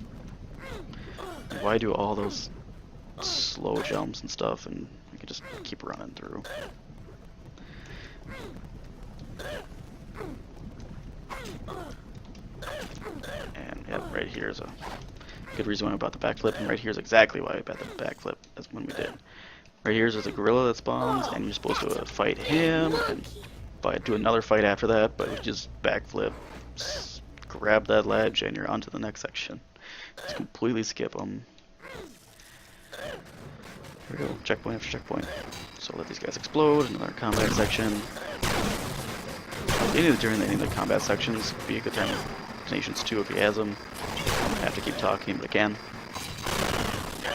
A: Like, why do all those slow jumps and stuff, and we can just keep running through. And yeah, right here is a good reason why about the backflip, and right here is exactly why I bet the backflip is when we did. Right here is a gorilla that spawns, and you're supposed to fight him, and do another fight after that, but we just backflip, grab that ledge, and you're on to the next section. Just completely skip them. Here we go, checkpoint after checkpoint. So let these guys explode, another combat section. During any of the combat sections, be a good time with Nations 2 if he has them. I'm gonna have to keep talking, but I can.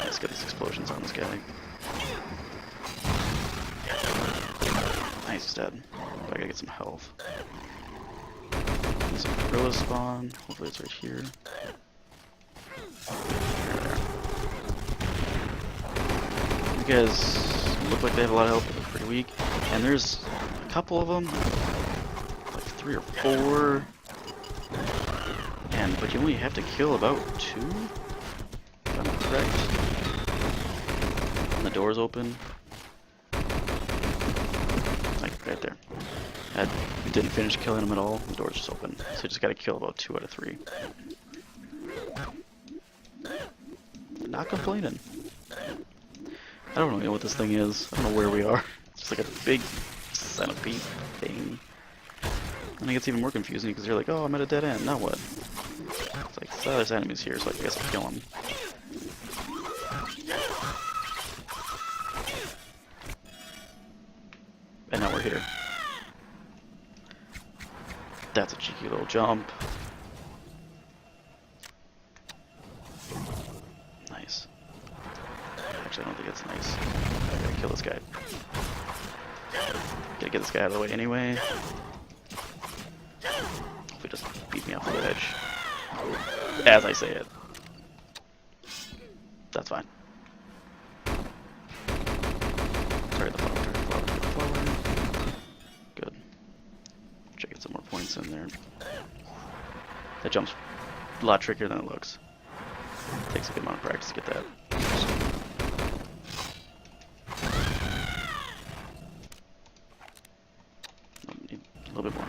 A: Let's get these explosions on this guy. Nice, he's dead. But I gotta get some health. There's some gorilla spawn. Hopefully it's right here. You guys look like they have a lot of health, but they're pretty weak. And there's a couple of them, like 3 or 4. But you only have to kill about 2, if I'm correct. And the door's open. Like right there. I didn't finish killing them at all. The door's just open. So you just gotta kill about 2 out of 3. Not complaining. I don't really know what this thing is. I don't know where we are. It's just like a big centipede thing. And it gets even more confusing because you're like, oh, I'm at a dead end. Now what? It's like, there's enemies here, so I guess I'll kill them. And now we're here. That's a cheeky little jump. Nice. Actually, I don't think it's nice. I gotta kill this guy. Gotta get this guy out of the way anyway. Hopefully just beat me off the edge. As I say it. That's fine. Sorry, the flower. Good. Try to get some more points in there. That jump's a lot trickier than it looks. Takes a good amount of practice to get that. Need a little bit more.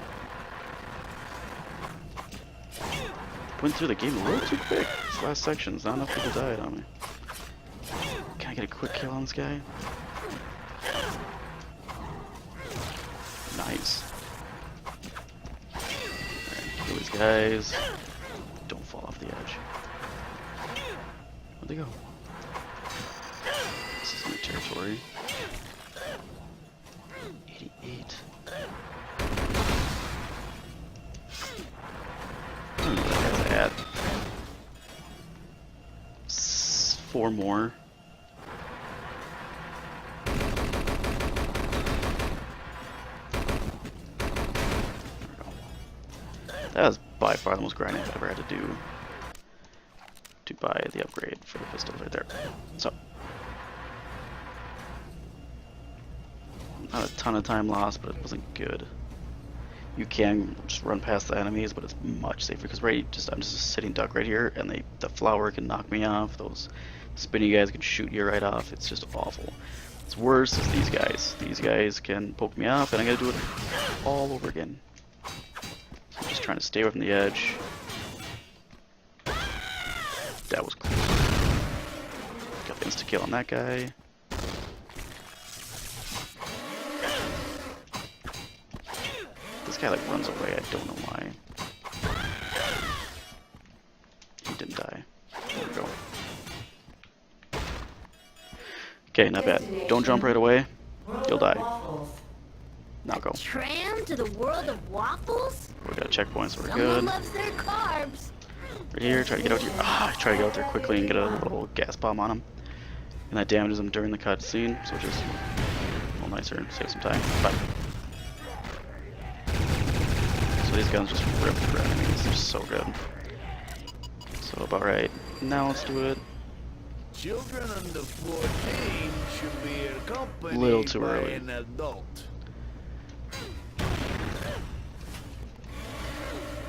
A: Went through the game a little too quick. This last section's not enough people died on me. Can I get a quick kill on this guy? Nice. Alright, kill these guys. Don't fall off the edge. Where'd they go? This is new territory. 88. I don't know what that guy's at. 4 more. That was by far the most grinding I've ever had to do to buy the upgrade for the pistols right there. So, not a ton of time lost, but it wasn't good. You can just run past the enemies, but it's much safer because I'm just a sitting duck right here, and the flower can knock me off. Those spinny guys can shoot you right off. It's just awful. What's worse is these guys. These guys can poke me off, and I gotta do it all over again. So I'm just trying to stay away from the edge. That was close. Got the insta kill on that guy. This guy like runs away. I don't know why. He didn't die. There we go. Okay, not bad. Don't jump right away. You'll die. Now go.
D: Tram to the world of waffles?
A: We got checkpoints, so we're
D: Someone
A: good.
D: loves their carbs.
A: Right here, try to get out here. Try to get out there quickly and get a little gas bomb on him. And that damages him during the cutscene, so just a little nicer and save some time. But so these guns just rip for enemies. They're so good. So about right. Now let's do it.
B: Children under 14 should be accompanied
A: Little too
B: by
A: early.
B: an adult.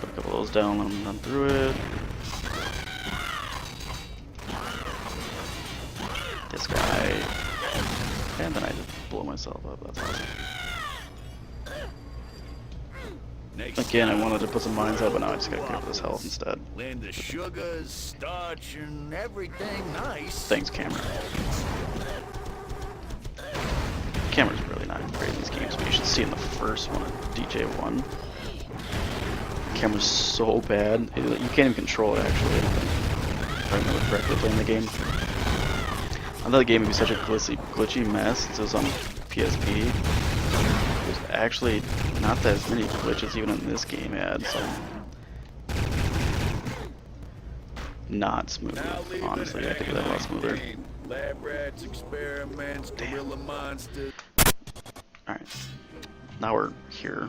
A: Put a couple of those down, let them run through it. This guy. And then I just blow myself up. That's awesome. Again, I wanted to put some mines up, but now I just gotta get up this health instead.
B: Blend the sugars, starch, and everything nice.
A: Thanks, camera. Camera's really not great in these games, but you should see in the first one, DJ1. The camera's so bad, you can't even control it actually. If I remember correctly playing the game. I thought the game would be such a glitchy mess since it was on PSP. It was actually not that as many glitches even in this game had, so not smooth. Honestly, I could do that a lot smoother.
C: Lab rats, experiments, gorilla monsters.
A: Alright. Now we're here.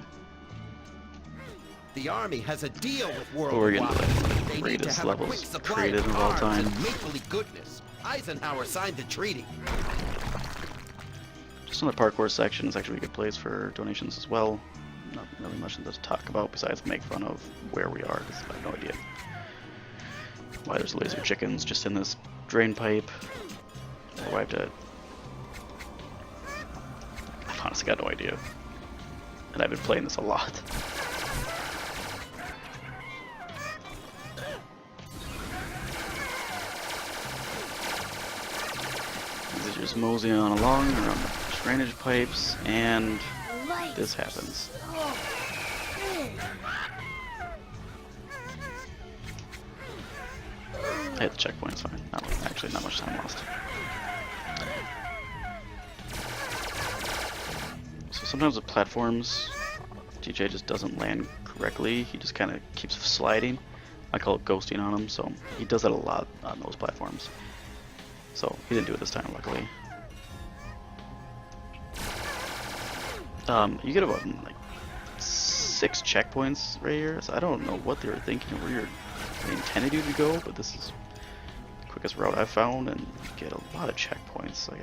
B: The army has a deal with
A: But
B: World
A: we're
B: of
A: getting to
B: Waffles.
A: the
B: They need to
A: greatest
B: have a quick
A: levels
B: supply
A: created
B: of
A: of all
B: arms
A: time.
B: and make-believe goodness. Eisenhower signed the treaty.
A: Just another parkour section is actually a good place for donations as well. Not really much to talk about besides make fun of where we are, because I have no idea why there's laser chickens just in this drain pipe. Or why I have to... I've honestly got no idea. And I've been playing this a lot. These are just moseying on along around the drainage pipes, and this happens. I hit the checkpoint, it's fine. Actually, not much time lost. So sometimes with platforms, DJ just doesn't land correctly. He just kind of keeps sliding. I call it ghosting on him, so he does that a lot on those platforms. So he didn't do it this time, luckily. You get about like 6 checkpoints right here, so I don't know what they were thinking or where they intended you to go, but this is the quickest route I've found, and you get a lot of checkpoints. Like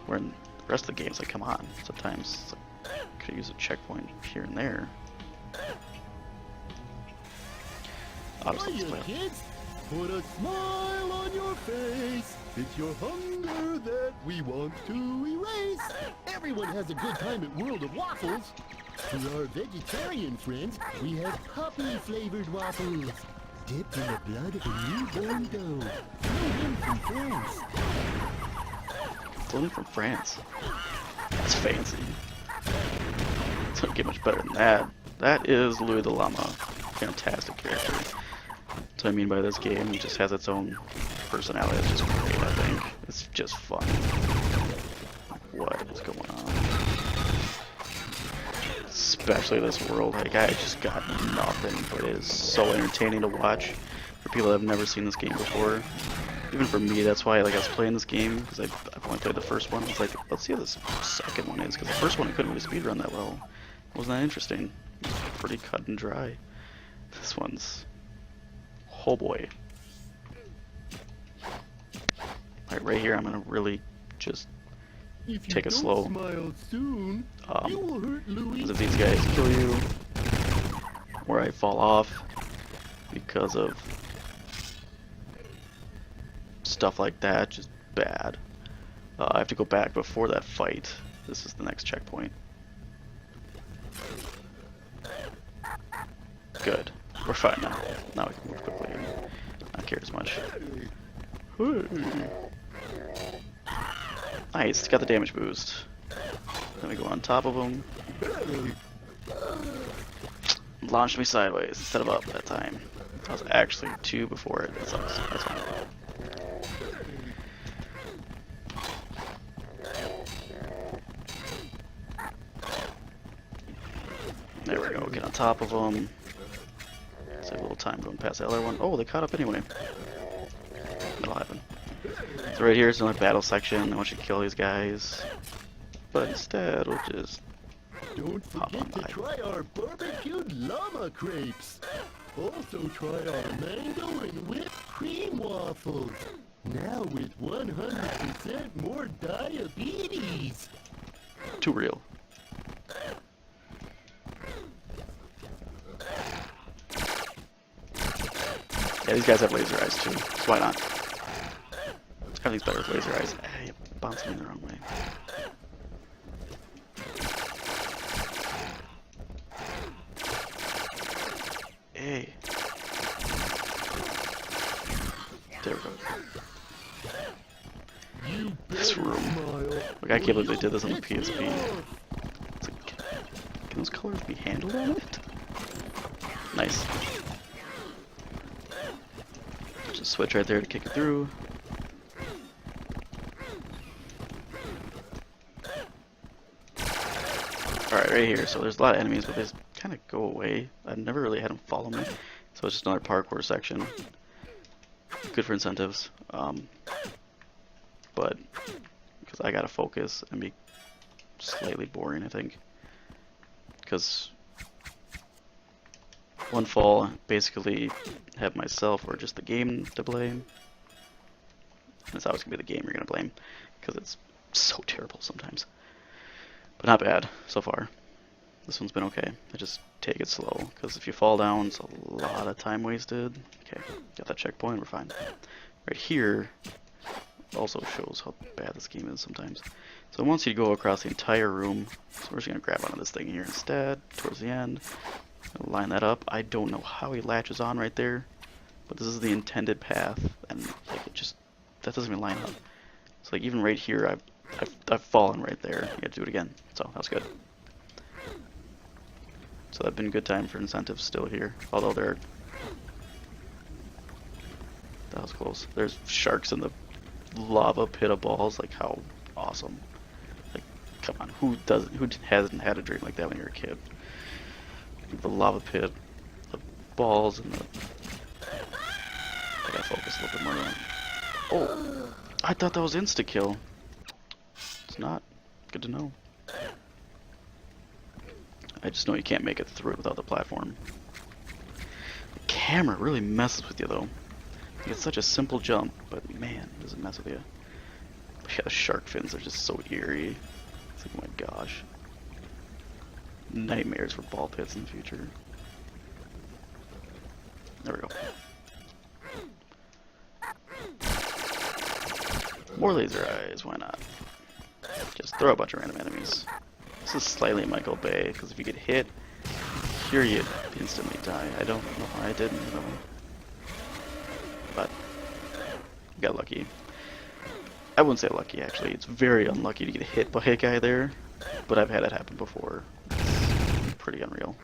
A: where in the rest of the games, like, come on, sometimes it's like, could use a checkpoint here and there. I'll just let this play out.
G: Kids, put a smile on your face. It's your hunger that we want to erase. Everyone has a good time at World of Waffles. For our vegetarian friends, we have puppy-flavored waffles, dipped in the blood of a newborn doe, flown in from France.
A: Flown from France. That's fancy. Doesn't get much better than that. That is Louis the Llama. Fantastic character. That's what I mean by this game. It just has its own personality. It's just great, I think. It's just fun. What is going on? Especially this world. Like, I just got nothing, but it is so entertaining to watch for people that have never seen this game before. Even for me, that's why, like, I was playing this game, because I've only played the first one. I was like, let's see how this second one is, because the first one I couldn't really speedrun that well. It wasn't that interesting. It was pretty cut and dry. This one's... oh boy. Alright, right here I'm gonna really just take it slow.
G: Smile soon, you will hurt Louis.
A: Because if these guys kill you, or I fall off because of stuff like that, just bad. I have to go back before that fight. This is the next checkpoint. Good. We're fine now. Now we can move quickly and not care as much. Nice, got the damage boost. Then we go on top of him. Launched me sideways instead of up that time. I was actually 2 before it. That sucks. That's fine. There we go, get on top of them. Save a little time going past the other one. Oh, they caught up anyway. That'll happen. So right here is another battle section. I want you to kill these guys. But instead, we'll just
G: Don't
A: hop on
G: forget to
A: by.
G: try our barbecued llama crepes. Also try our mango and whipped cream waffles. Now with 100% more diabetes.
A: Too real. Yeah, these guys have laser eyes too, so why not? Everything's better with laser eyes. Hey, you bounced me the wrong way. Hey. There we go.
G: You
A: This
G: better
A: room.
G: smile.
A: Like, I can't believe they did this on the
G: Or you'll
A: PSP.
G: piss me off.
A: It's like, can those colors be handled on it? Nice. There's a switch right there to kick it through. Alright, right here. So there's a lot of enemies, but they just kind of go away. I've never really had them follow me. So it's just another parkour section. Good for incentives. But because I gotta focus and be slightly boring, I think. Because one fall, basically have myself or just the game to blame. And it's always gonna be the game you're gonna blame, because it's so terrible sometimes. But not bad so far. This one's been okay. I just take it slow, because if you fall down, it's a lot of time wasted. Okay, got that checkpoint, we're fine. Right here also shows how bad this game is sometimes. So it wants you to go across the entire room. So we're just gonna grab onto this thing here instead, towards the end. Line that up. I don't know how he latches on right there, but this is the intended path, and like it just, that doesn't even line up. So like even right here, I've fallen right there. You gotta do it again. So that's good. So that's been a good time for incentives still here, although that was close. There's sharks in the lava pit of balls. Like how awesome! Like come on, who hasn't had a dream like that when you're a kid? The lava pit, the balls, and the. I gotta focus a little bit more on. Oh, I thought that was insta kill. It's not. Good to know. I just know you can't make it through it without the platform. The camera really messes with you though. It's such a simple jump, but man, does it mess with you. Yeah, the shark fins are just so eerie. It's like, oh my gosh. Nightmares for ball pits in the future. There we go. More laser eyes, why not? Just throw a bunch of random enemies. This is slightly Michael Bay, because if you get hit, here you instantly die. I don't know why I didn't, you know. But, got lucky. I wouldn't say lucky, actually. It's very unlucky to get hit by a guy there, but I've had it happen before. It's pretty unreal.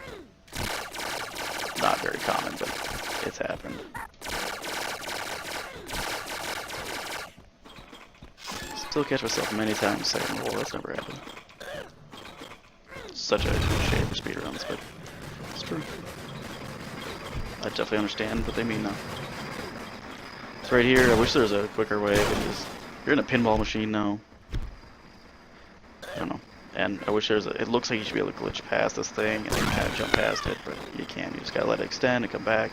A: Not very common, but it's happened. Still catch myself many times saying, "Oh, that's never happened." Such a cliche for speedruns, but it's true. I definitely understand what they mean now. It's right here. I wish there was a quicker way, because you're in a pinball machine now. I don't know. And I wish there's a. It looks like you should be able to glitch past this thing and then kind of jump past it, but you can't. You just gotta let it extend and come back.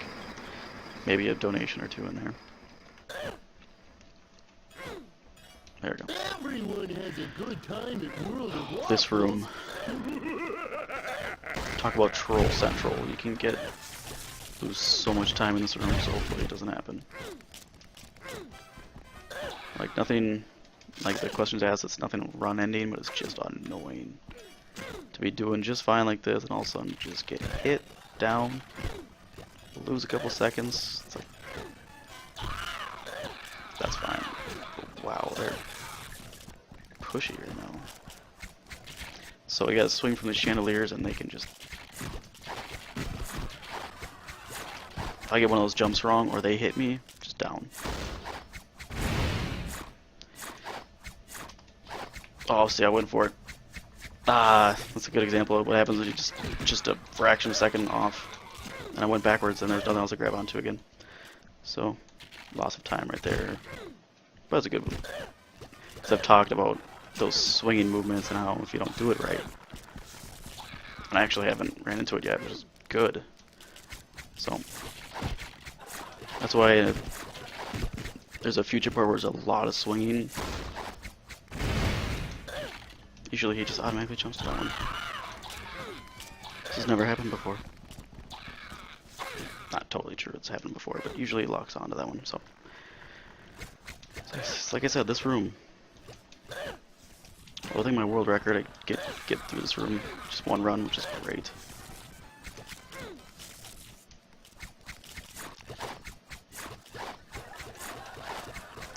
A: Maybe a donation or two in there. There we go.
G: Everyone has a good time at World of Waffles.
A: This room. Talk about troll central. You can lose so much time in this room, so hopefully it doesn't happen. Like nothing, like the questions asked, it's nothing run ending, but it's just annoying to be doing just fine like this, and all of a sudden just get hit down, lose a couple seconds. It's like, that's fine. But wow, they're pushy right now. So we gotta swing from the chandeliers, and they can just. If I get one of those jumps wrong, or they hit me, just down. Oh, see, I went for it. Ah, that's a good example of what happens when you just a fraction of a second off. And I went backwards, and there's nothing else to grab onto again. So, loss of time right there. But it's a good one. Because I've talked about those swinging movements and how if you don't do it right. And I actually haven't ran into it yet, which is good. So, that's why there's a future part where there's a lot of swinging. Usually he just automatically jumps to that one. This has never happened before. Not totally true, it's happened before, but usually he locks onto that one, so. Like I said, this room. I think my world record, I get through this room. Just one run, which is great.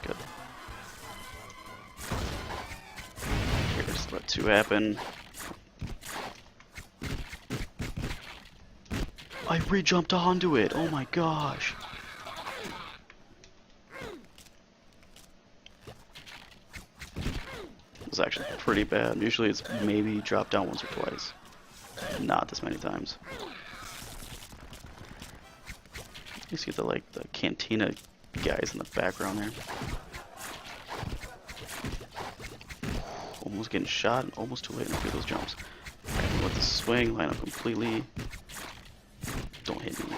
A: Good. Here, just let two happen. I re-jumped onto it! Oh my gosh! It's actually pretty bad. Usually it's maybe drop down once or twice. not this many times. You see the like the cantina guys in the background there. Almost getting shot and almost too late to do those jumps. Right, with the swing, line up completely. Don't hit me.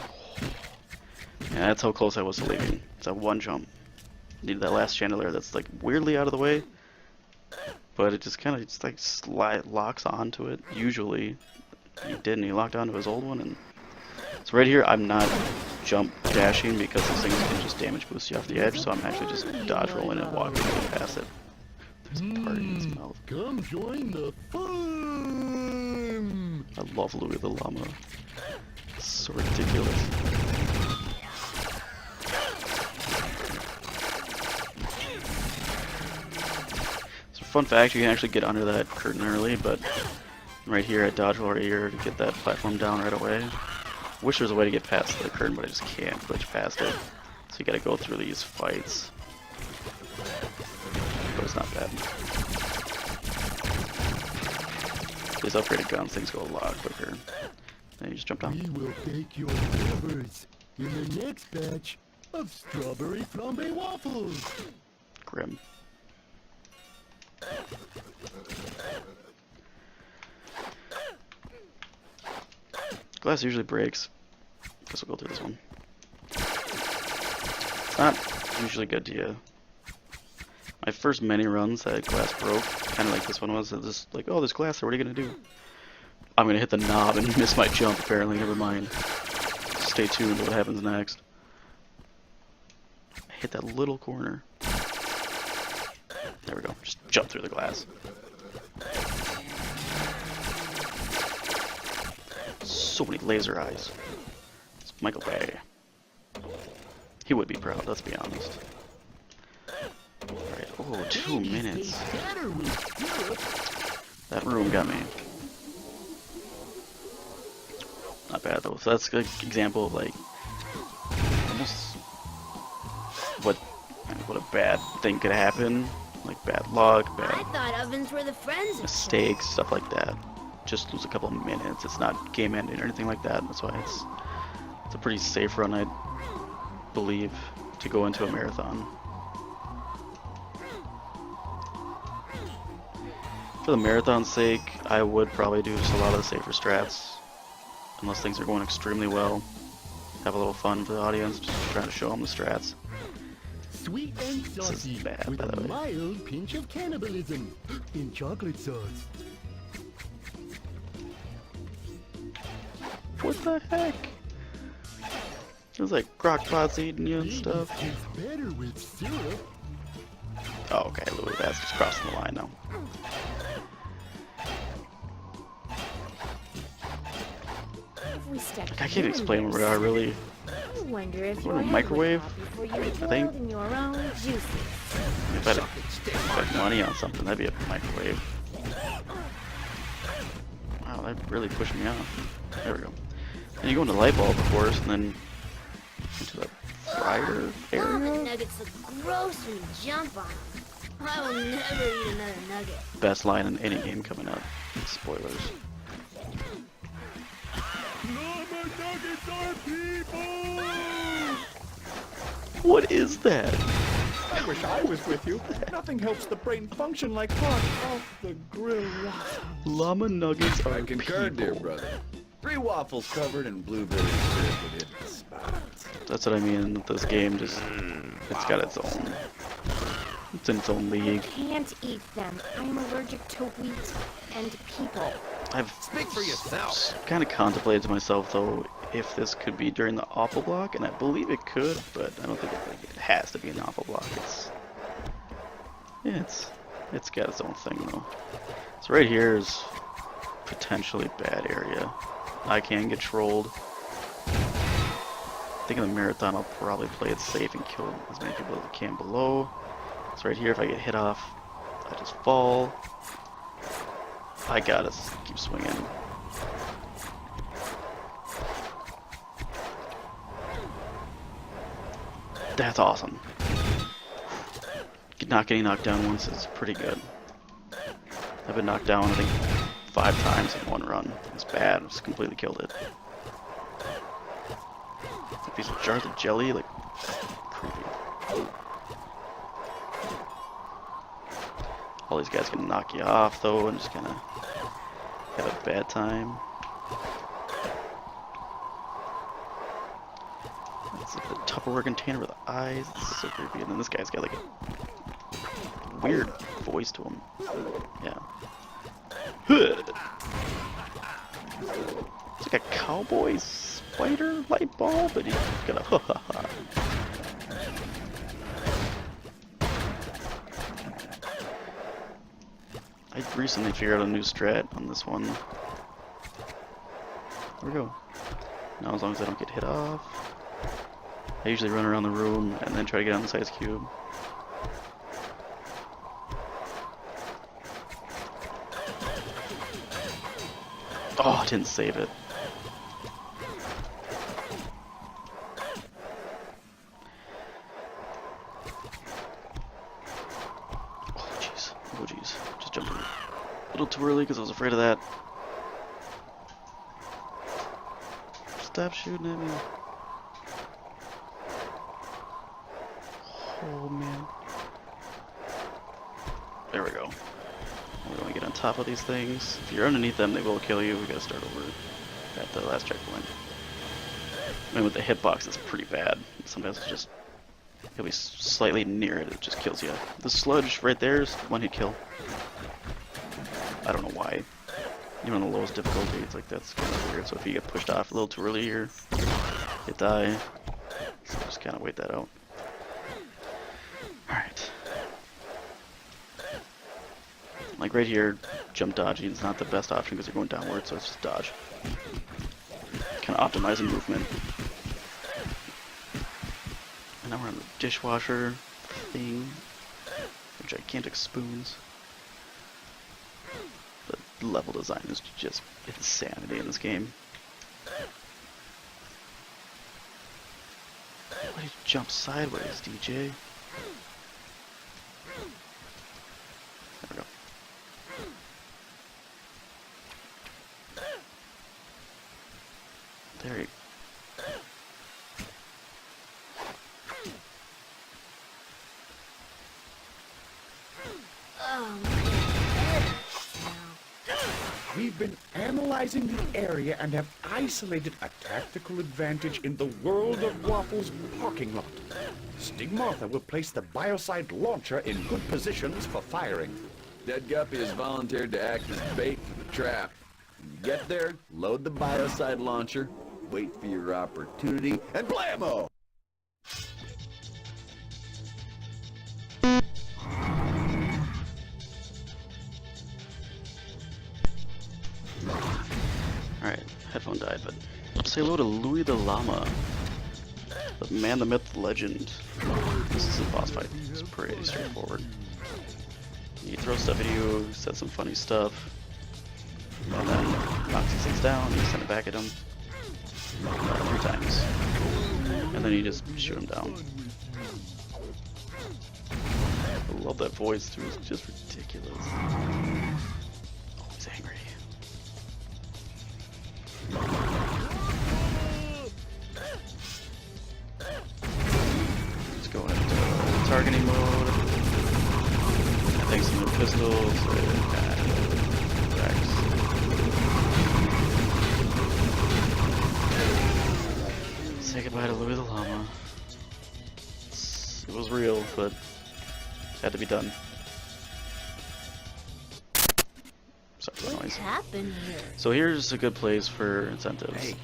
A: Yeah, that's how close I was to leaving. It's that one jump. Needed that last chandelier that's like weirdly out of the way, but it just kind of just like locks onto it. Usually, he didn't. He locked onto his old one, and so right here I'm not jump dashing because those things can just damage boost you off the edge. So I'm actually just dodge rolling and walking past it. There's a party in his mouth.
G: Come join the fun!
A: I love Louis the Llama. It's so ridiculous. So fun fact, you can actually get under that curtain early, but right here at dodge roll right here to get that platform down right away. Wish there was a way to get past the curtain, but I just can't glitch past it. So you gotta go through these fights. But it's not bad. These upgraded guns, things go a lot quicker. Then you just jump down.
G: We will bake your flavors in the next batch of strawberry flambe waffles.
A: Grim. Glass usually breaks. Guess we'll go through this one. It's not usually a good idea. My first many runs that glass broke, kind of like this one was. It was just like, oh, there's glass there, what are you gonna do? I'm gonna hit the knob and miss my jump, apparently, never mind. Stay tuned to what happens next. I hit that little corner. There we go, just jump through the glass. So many laser eyes. It's Michael Bay. He would be proud, let's be honest. Alright, oh, 2 minutes. That room got me. Not bad though. So that's a good example of like almost what a bad thing could happen. Like bad luck,
D: I
A: bad
D: thought ovens were the friends of
A: mistakes, stuff like that. Just lose a couple of minutes. It's not game ending or anything like that. That's why it's a pretty safe run, I believe, to go into a marathon. For the marathon's sake, I would probably do just a lot of the safer strats. Unless things are going extremely well. Have a little fun for the audience, just trying to show them the strats.
G: Sweet and
A: This is
G: saucy
A: bad,
G: with
A: by the
G: a
A: way.
G: mild pinch of cannibalism in chocolate sauce.
A: What the heck? It was like crockpots eating you and stuff.
G: It's better with syrup.
A: Oh, okay, Louis, that's just crossing the line now.
D: If we step
A: Like, I can't explain what I really.
D: I wonder if
A: What,
D: your
A: a
D: head
A: microwave?
D: would pop before you
A: I think-
D: boiled in your own juices.
A: If I had to bet money on something, that'd be a microwave. Wow, that really pushed me off. There we go. And you go into the light bulb, of course, and then into the fryer
D: Ramen
A: area.
D: nuggets look gross when you jump on them. I will never eat another nugget.
A: Best line in any game coming up. Spoilers.
G: Llama nuggets are people!
A: What is that?
C: I wish I was with you. Nothing helps the brain function like hot off the grill waffle.
A: Llama nuggets are
H: I concur, dear
A: people.
H: brother. 3 waffles covered in blueberry syrup within the spots.
A: That's what I mean. This game just, it's got its own. It's in its own league.
D: Can't eat them. I'm allergic to wheat and people.
A: I've
B: Speak for yourself.
A: kind of contemplated to myself though if this could be during the awful block, and I believe it could, but I don't think it has to be an awful block. It's got its own thing though. So right here is potentially bad area. I can get trolled. I think in the marathon I'll probably play it safe and kill as many people as I can below. So right here, if I get hit off, I just fall. I gotta keep swinging. That's awesome. Not getting knocked down once is pretty good. I've been knocked down, I think, 5 times in one run. It's bad. bad. Just completely killed it. Like these jars of jelly, like creepy. All these guys can knock you off though, and just kind of have a bad time. It's like the Tupperware container with eyes. It's so creepy. And then this guy's got like a weird voice to him. Yeah. It's like a cowboy spider light bulb, but he's got a ha ha ha. I recently figured out a new strat on this one. There we go. Now as long as I don't get hit off, I usually run around the room and then try to get on this ice cube. Oh, I didn't save it. Oh jeez. Oh jeez. Just jumped in a little too early because I was afraid of that. Stop shooting at me. Oh man. There we go. We're going to get on top of these things. If you're underneath them, they will kill you. We gotta start over at the last checkpoint. I mean, with the hitbox, it's pretty bad. Sometimes it's just, you'll be slightly near it, it just kills you. The sludge right there is one hit kill. I don't know why. Even on the lowest difficulty, it's like that's kind of weird. So if you get pushed off a little too early here, you die. So just kind of wait that out. Alright. Like right here, jump dodging is not the best option because you're going downward, so it's just dodge. Kind of optimizing movement. And now we're on the dishwasher thing. With gigantic spoons. The level design is just insanity in this game. Why did you jump sideways, DJ? There we go. There you
D: Oh, my head hurts now.
C: We've been analyzing the area and have isolated a tactical advantage in the World of Waffles parking lot. Stigmartha will place the biocide launcher in good positions for firing.
H: Dead Guppy has volunteered to act as bait for the trap. When you get there, load the biocide launcher, wait for your opportunity, and blammo!
A: Alright, headphone died, but say hello to Louis the Llama. The man, the myth, the legend. This is a boss fight. It's pretty straightforward. He throws stuff at you, says some funny stuff, and then knocks these things down, you send it back at him 3 times. And then you just shoot him down. I love that voice too, it's just ridiculous. Always angry. Let's go into targeting mode. I think some new pistols and Rex. Say goodbye to Louis the Llama. It was real, but it had to be done. Sorry for the
D: What
A: noise.
D: happened here?
A: So here's a good place for incentives.
H: Hey,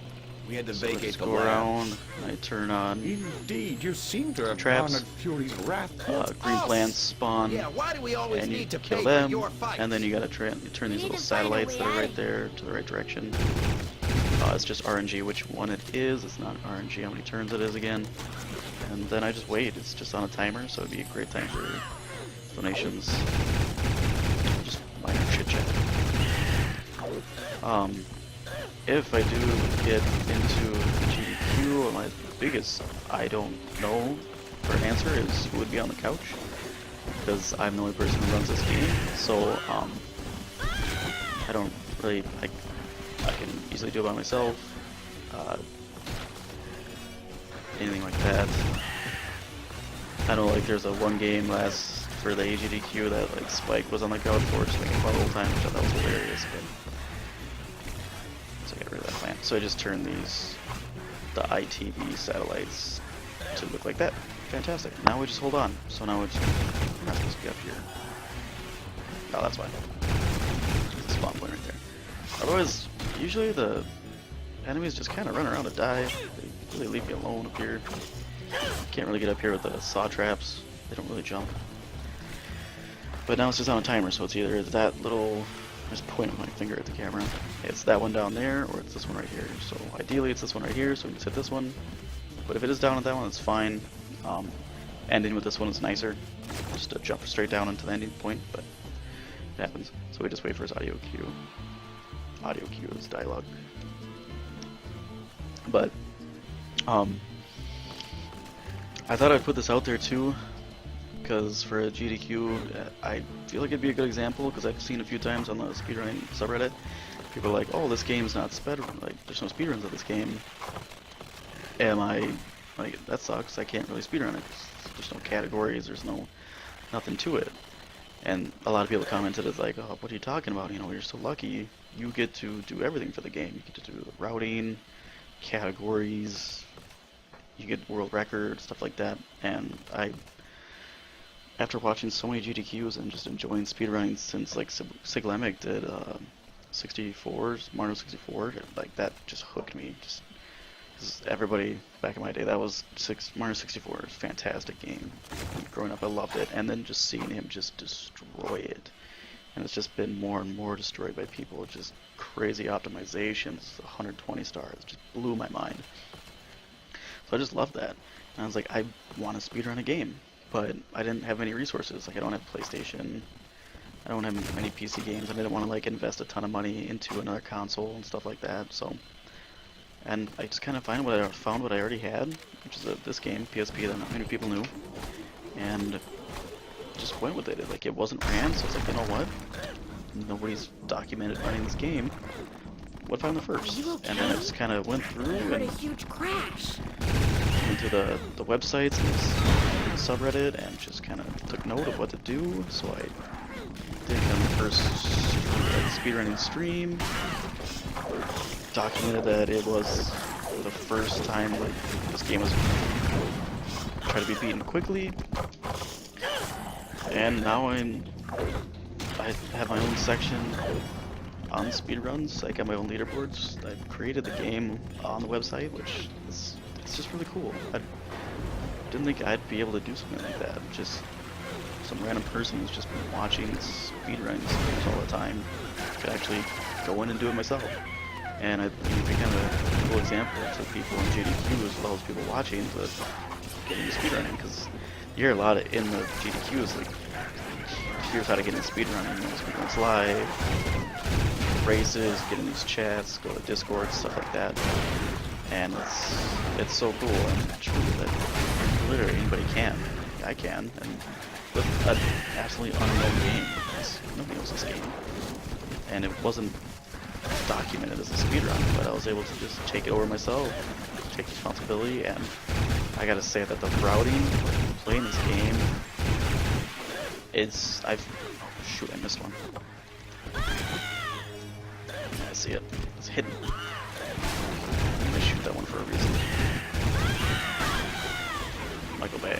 H: we had to
A: So I
H: vacate
A: just
H: the
A: go
H: lab.
A: around, I turn on
C: Indeed, you seem to have
A: Traps.
C: garnered Fury's wrath.
A: green plants spawn,
B: Yeah, why do we always
A: and you
B: need to
A: kill
B: pay for
A: them,
B: your fight?
A: and then you gotta turn
D: We
A: these
D: need
A: little
D: to find a
A: satellites
D: way
A: that are
D: out
A: right
D: of
A: there to the right direction. It's just RNG which one it is. It's not RNG how many turns it is again. And then I just wait. It's just on a timer, so it'd be a great time for donations. Just minor chit chat. If I do get into GDQ, my biggest I don't know for an answer is who would be on the couch, because I'm the only person who runs this game. So I don't really I can easily do it by myself. Anything like that. I know, like, there's a one game last for the SGDQ that like Spike was on the couch for just making fun the whole time, which I thought was hilarious. But so I got rid of that plant. So I just turned the ITV satellites to look like that. Fantastic. Now we just hold on. So now it's not supposed to be up here. Oh, that's why. There's a spawn point right there. Otherwise, usually the enemies just kind of run around and die. They really leave me alone up here. Can't really get up here with the saw traps. They don't really jump. But now it's just on a timer, so it's either that little, just pointing my finger at the camera. It's that one down there, or it's this one right here. So ideally it's this one right here, so we can hit this one. But if it is down at that one, it's fine. Ending with this one is nicer. Just to jump straight down into the ending point, but it happens. So we just wait for his audio cue. Audio cue is dialogue. But, I thought I'd put this out there too, because for a GDQ, I feel like it'd be a good example, because I've seen a few times on the speedrunning subreddit, people are like, oh, this game's not like, there's no speedruns of this game. Am I, like, that sucks, I can't really speedrun it, there's no categories, there's nothing to it. And a lot of people commented, it's like, oh, what are you talking about, you know, you're so lucky, you get to do everything for the game, you get to do the routing, categories, you get world records, stuff like that. And after watching so many GDQs and just enjoying speedrunning since like Siglemic did 64's, Mario 64, like that just hooked me. Just cause everybody back in my day, that was Mario 64 is a fantastic game. Growing up, I loved it, and then just seeing him just destroy it. And it's just been more and more destroyed by people. Just crazy optimizations, 120 stars, just blew my mind. So I just loved that. And I was like, I want to speedrun a game, but I didn't have any resources. Like, I don't have PlayStation, I don't have many PC games, and I didn't want to like invest a ton of money into another console and stuff like that. So, and I just kind of found what I already had, which is this game, PSP, that not many people knew, and just went with it. Like, it wasn't ran, so I was like, you know what? Nobody's documented running this game. What if I'm the first? And then I just kind of went through and
D: a huge crash.
A: went to the websites and the subreddit and just kind of took note of what to do. So I did kind of the first speedrunning stream, documented that it was the first time like this game was try to be beaten quickly, and now I have my own section on speedruns. I got my own leaderboards. I created the game on the website, which is it's just really cool. I didn't think I'd be able to do something like that. Just some random person who's just been watching speedrunning games all the time could actually go in and do it myself. And I think it'd be kind of a cool example to people in GDQ as well as people watching to getting into speedrunning, because you hear a lot in the GDQs like, here's how to get into speedrunning, you know, speedruns live, races, get in these chats, go to Discord, stuff like that. And it's so cool and true that literally anybody can. I can, and with an absolutely unknown game, because nobody knows this game. And it wasn't documented as a speedrun, but I was able to just take it over myself, take responsibility, and I gotta say that the routing, playing this game, shoot, I missed one. I see it. It's hidden. I'm gonna shoot that one for a reason. Michael Bay.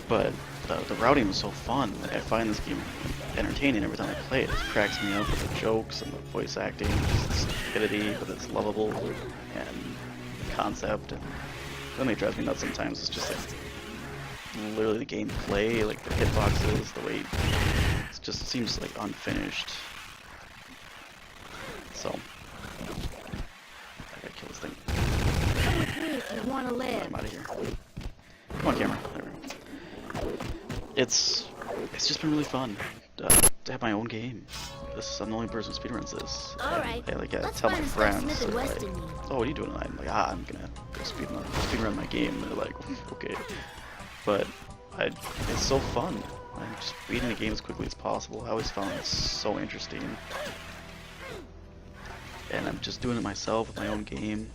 A: But the routing was so fun. Like, I find this game entertaining every time I play it. It cracks me up with the jokes and the voice acting, just the stupidity, but it's lovable, and the concept. And something that drives me nuts sometimes is just like literally the gameplay, like the hitboxes, the way it just seems like unfinished. So I gotta kill this thing.
D: Come with me if you want to live.
A: I'm out of here. Come on, camera. There we go. It's just been really fun to have my own game. I'm the only person who speedruns this.
D: Alright,
A: I
D: let's
A: tell my
D: find
A: friends,
D: Smith and
A: they're
D: Weston.
A: like, oh, what are you doing tonight? I'm like, I'm gonna go speedrun my game. And they're like, okay. But it's so fun. I'm just beating the game as quickly as possible. I always found it so interesting. and I'm just doing it myself with my own game,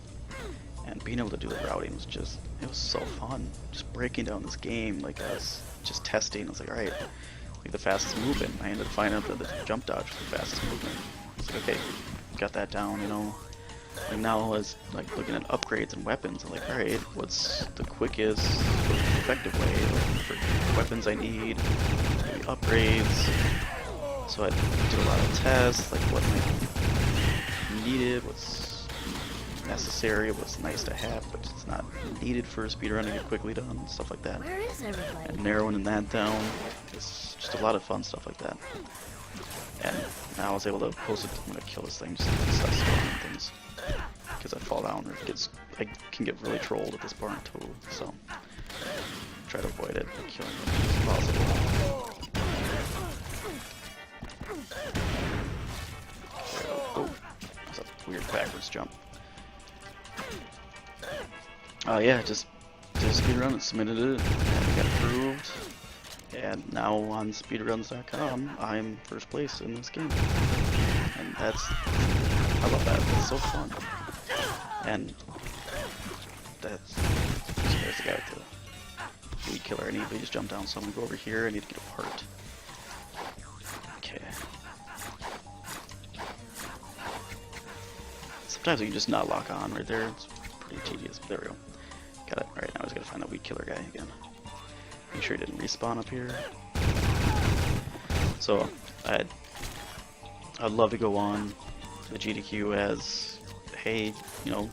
A: and being able to do the routing was just, it was so fun. Just breaking down this game, like I was just testing. I was like, alright, like the fastest movement. I ended up finding out that the jump dodge was the fastest movement. It's like, okay, got that down, you know. And now I was like looking at upgrades and weapons. I'm like, alright, what's the quickest, effective way for weapons I need, maybe upgrades. So I did a lot of tests, like what might be needed, what's necessary, what's nice to have, but it's not needed for a speedrun to get quickly done, stuff like that.
D: Where is everybody?
A: And narrowing that down, it's just a lot of fun stuff like that. And now I was able to post it. I'm gonna kill this thing just to stop spawning things, because I fall down or I can get really trolled at this part too. So try to avoid it by killing them as much as possible. Oh, that's a weird backwards jump. Yeah, just did a speedrun and submitted it, and got approved. And now on speedruns.com, I'm first place in this game. And I love that. It's so fun. And there's the guy with the weed killer. I need to just jump down, so I'm gonna go over here. I need to get a part. Okay. Sometimes you can just not lock on right there. It's pretty tedious. There we go. Got it. Alright, now I just gotta find that weed killer guy again. Make sure he didn't respawn up here. So, I'd love to go on the GDQ as, hey, you know,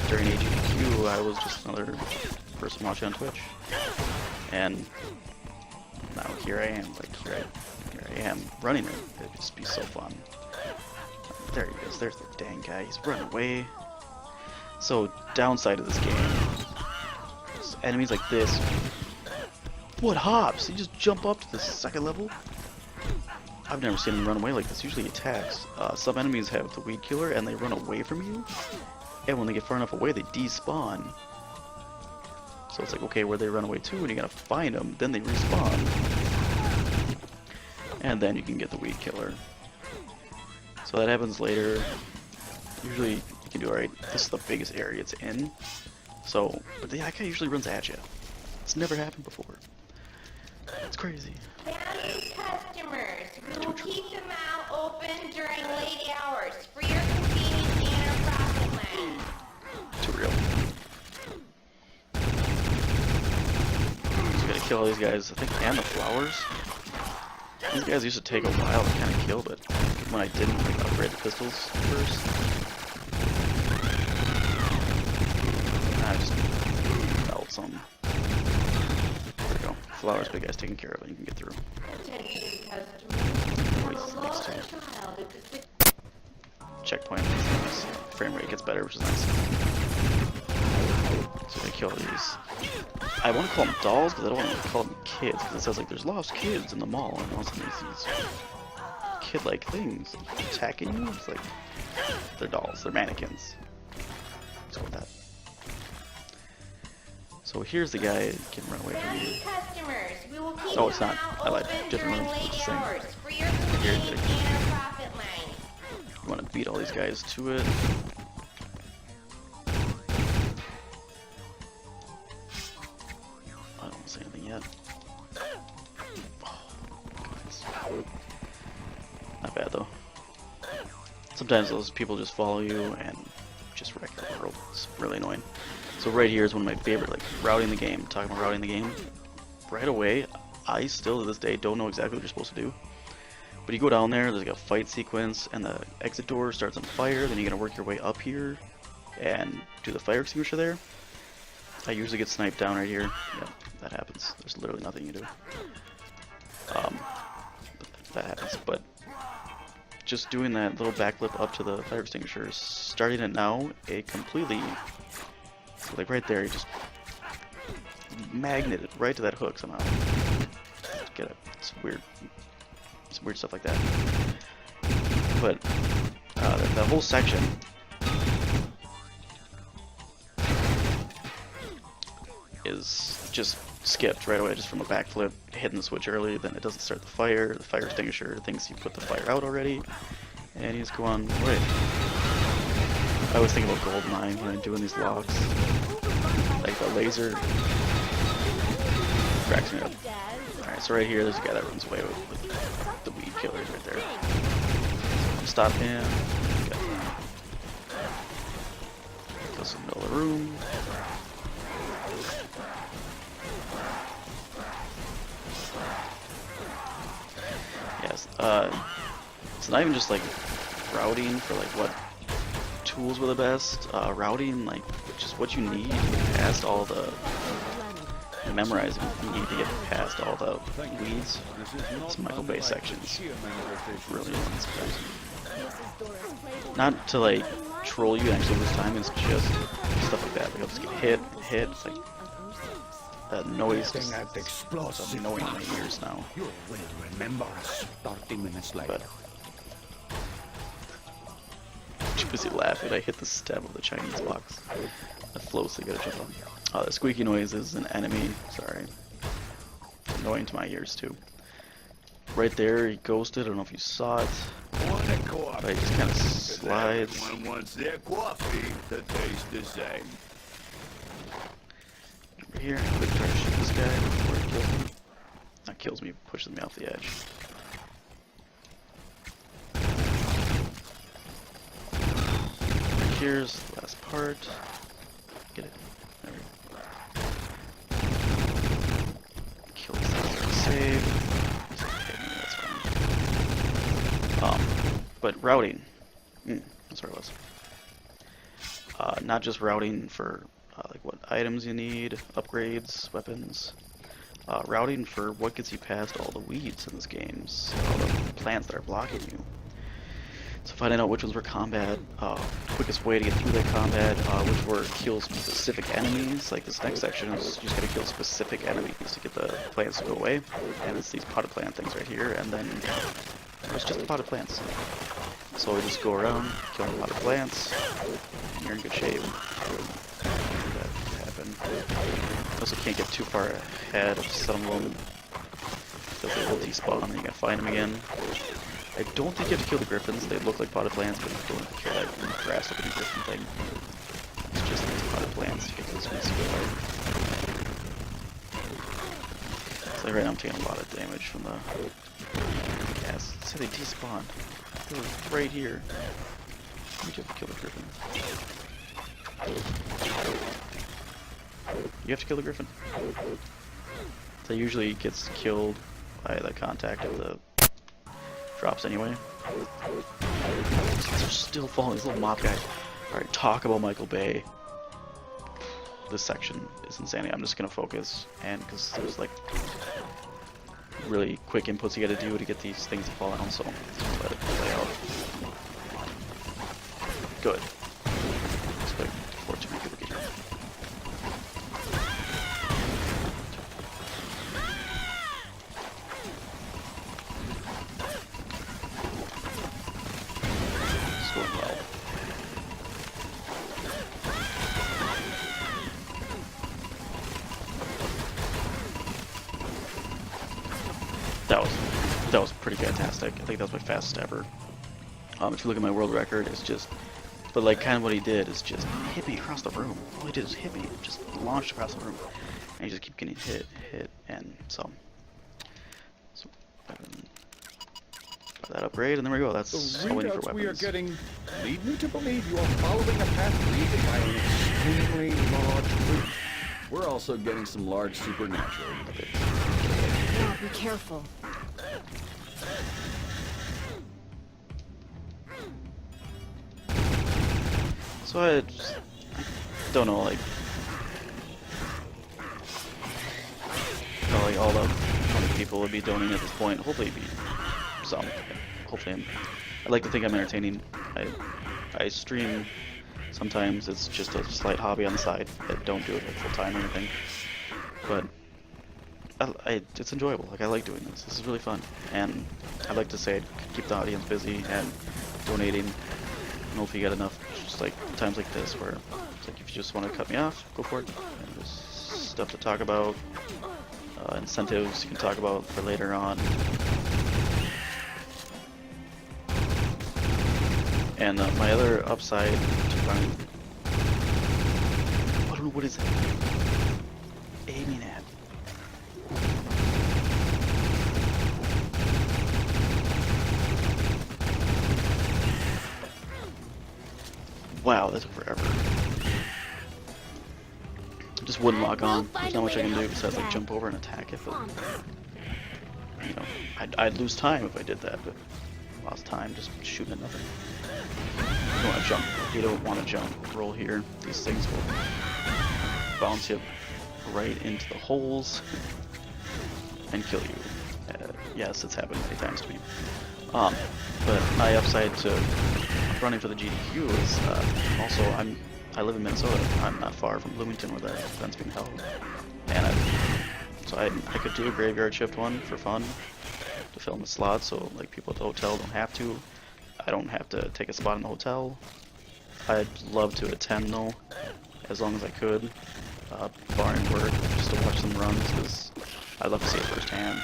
A: during AGDQ I was just another person watching on Twitch. And now here I am, like here I am running it. It'd just be so fun. There he is, there's the dang guy, he's running away. So, downside of this game, enemies like this, what hops? You just jump up to the second level? I've never seen him run away like this. Usually he attacks. Some enemies have the weed killer and they run away from you. And when they get far enough away, they despawn. So it's like, okay, where they run away to, and you gotta find them, then they respawn. And then you can get the weed killer. So that happens later. Usually you can do alright. This is the biggest area it's in. So, but the guy usually runs at you. It's never happened before. It's crazy.
F: Valued customers, we will keep the mall open during late hours for your convenience and our profit land.
A: Too real. So we gotta kill all these guys, I think, and the flowers. These guys used to take a while to kind of kill, but when I didn't like upgrade the pistols first, I just felt some. There we go. Flowers, big guy's taken care of, and you can get through.
F: Attention customers,
A: Oh, he's next to
F: a
A: it.
F: child at the
A: Checkpoint. Nice. Frame rate gets better, which is nice. So they kill these. I want to call them dolls, but I don't want to call them kids, because it says like there's lost kids in the mall, and all of a sudden there's these kid-like things attacking you. It's like they're dolls, they're mannequins. Let's go with that. So here's the guy that can run away from you.
F: valued customers, we will keep
A: Oh, it's
F: the
A: not.
F: mall
A: I lied.
F: open
A: Different
F: during
A: room.
F: late
A: Same.
F: hours for your
A: Here,
F: convenience and our profit line.
A: You want to beat all these guys to it. I don't say anything yet. Oh, goodness. Not bad though. Sometimes those people just follow you and just wreck your world. It's really annoying. So right here is one of my favorite, like, routing the game. Talking about routing the game. Right away, I still to this day don't know exactly what you're supposed to do. But you go down there, there's like a fight sequence, and the exit door starts on fire, then you gotta work your way up here and do the fire extinguisher there. I usually get sniped down right here. Yep, that happens. There's literally nothing you do. That happens, but just doing that little backflip up to the fire extinguisher, starting it now, it completely, like right there, you just magneted right to that hook somehow. Get it. It's weird. Some weird stuff like that. But the whole section is just skipped right away, just from a backflip, hitting the switch early, then it doesn't start the fire extinguisher thinks you put the fire out already, and you just go on away. I always think about GoldenEye when I'm doing these locks. Like the laser cracks me up. Alright, so right here, there's a guy that runs away with the weed killers right there. So stop him. Goes to the middle of the room. Yes, it's not even just like routing for like what tools were the best. Routing like just what you need to get past all the memorizing. You need to get past all the weeds. Some Michael Bay sections. Really unsurprising. Not to like troll you actually this time. It's just stuff like that. Like I'll just get hit. It's like that noise just is annoying in my ears now.
C: You will remember us 30 minutes later.
A: But too busy laughing, I hit the stem of the Chinese box. That floats, so you gotta jump on. Oh, the squeaky noise is an enemy. Sorry. It's annoying to my ears too. Right there, he ghosted. I don't know if you saw it. But he just kind of slides.
H: Everyone wants their coffee to taste the same.
A: Over here, quick try to shoot this guy before he kills me. Not kills me, pushes me off the edge. Here's the last part. Get it. There we go. Kill this guy, save. Okay, maybe that's fine. But routing. That's where it was. Not just routing for like what items you need, upgrades, weapons. Routing for what gets you past all the weeds in this game, so all the plants that are blocking you. So finding out which ones were combat, quickest way to get through that combat, which were kills specific enemies. Like this next section is you just gotta kill specific enemies to get the plants to go away. And it's these potted plant things right here, and then it's just the potted plants. So we just go around, killing the potted plants, and you're in good shape. That happen. You also can't get too far ahead of some of them. They will despawn and you gotta find them again. I don't think you have to kill the griffins. They look like potted plants, but you don't have to kill that grass looking griffin thing. It's just these potted plants to get those ones to go away. So right now I'm taking a lot of damage from the gas. Let's say they despawn. They're right here. You have to kill the griffin. You have to kill the griffin. So usually it gets killed by the contact of the drops anyway. They're still falling, these little mob guys. Alright, talk about Michael Bay. This section is insanity. I'm just gonna focus, and because there's like really quick inputs you gotta do to get these things to fall down, so just let it play out. Good. Expect before too many people get here. It's going well. That was pretty fantastic. I think that was my fastest ever. If you look at my world record, it's just, but like kind of what he did is just hit me across the room. All he did is hit me, just launched across the room, and you just keep getting hit, and so that upgrade, and there we go. That's
C: The
A: all we need for
C: readouts we are
A: weapons.
C: getting lead me to believe you are following a path created by an extremely large group.
H: We're also getting some large supernatural.
D: Now be careful.
A: So I just don't know, like probably all the 20 people would be donating at this point. Hopefully it'd be some. Hopefully I like to think I'm entertaining. I stream sometimes. It's just a slight hobby on the side. I don't do it like full time or anything. But it's enjoyable. Like I like doing this. This is really fun, and I like to say I'd keep the audience busy and donating. I don't know if you get enough, just like times like this where it's like if you just want to cut me off, go for it. And there's stuff to talk about, incentives you can talk about for later on. And my other upside to running... What is it aiming at? Wow, that took forever. It just wouldn't lock on. There's not much I can do besides like jump over and attack it, but you know, I'd lose time if I did that, but lost time just shooting at nothing. You don't want to jump. You don't want to jump. Roll here. These things will bounce you right into the holes and kill you. Yes, it's happened many times to me. But my upside to running for the GDQ is also I live in Minnesota. I'm not far from Bloomington where the event's being held, and so I could do a graveyard shift one for fun to fill in the slot. So like people at the hotel don't have to. I don't have to take a spot in the hotel. I'd love to attend though, as long as I could, barring work, just to watch some runs because I'd love to see it firsthand.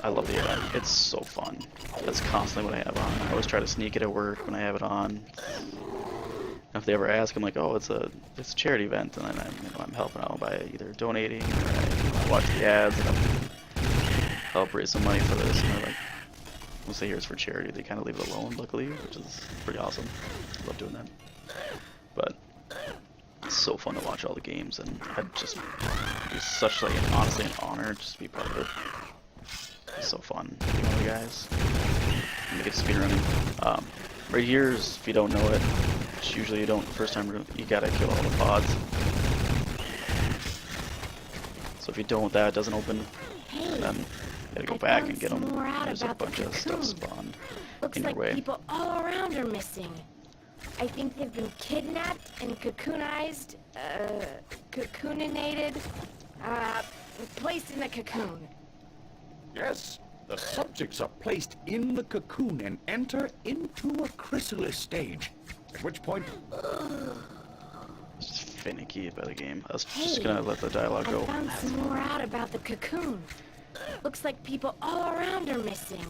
A: I love the event. It's so fun. That's constantly what I have on. I always try to sneak it at work when I have it on. If they ever ask, I'm like, oh, it's a charity event, and then I'm helping out by either donating or I watch the ads and I help raise some money for this. And they're like, we'll say here it's for charity. They kind of leave it alone, luckily, which is pretty awesome. I love doing that. But it's so fun to watch all the games, and I'd just be such like honestly an honor just to be part of it. It's so fun being one of the guys. And to get speedrunning. Right here is, if you don't know it, it's usually you don't, first time you gotta kill all the pods. So if you don't, that doesn't open, and then you gotta go back and get them. There's a bunch of stuff spawned in your way.
D: People all around are missing. I think they've been kidnapped and cocoonized, cocooninated, placed in a cocoon.
C: Yes, the subjects are placed in the cocoon and enter into a chrysalis stage, at which point...
A: It's just finicky about the game. I was just gonna let the dialogue go.
D: I found some more out about the cocoon. Looks like people all around are missing.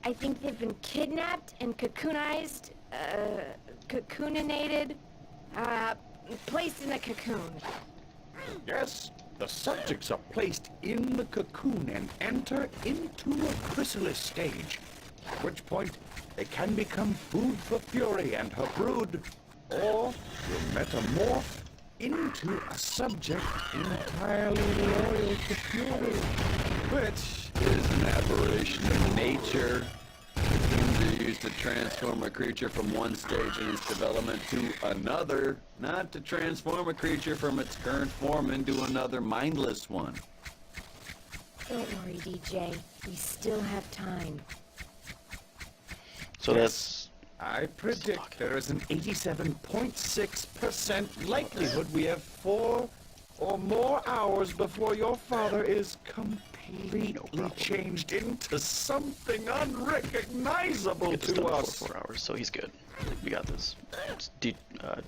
D: I think they've been kidnapped and cocoonized, cocooninated, placed in a cocoon.
C: Yes, the subjects are placed in the cocoon and enter into a chrysalis stage, at which point they can become food for Fury and her brood, or will metamorph into a subject entirely loyal to Fury.
H: Which is an aberration of nature. Cocoons are used to transform a creature from one stage in its development to another, not to transform a creature from its current form into another mindless one.
D: Don't worry, DJ. We still have time.
A: So that's...
C: I predict there is an 87.6% likelihood we have 4 or more hours before your father is completely changed into something unrecognizable to us.
A: 4 hours, so he's good. We got this.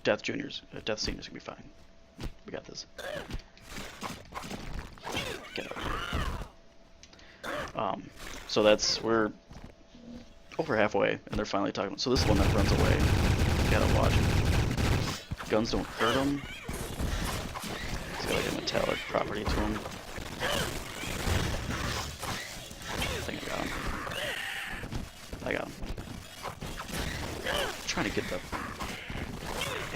A: Death Juniors, Death Seniors can be fine. We got this. Get out. So we're over halfway, and they're finally talking. So this is the one that runs away. You gotta watch it. Guns don't hurt him. He's got like a metallic property to him. I think I got him. I'm trying to get the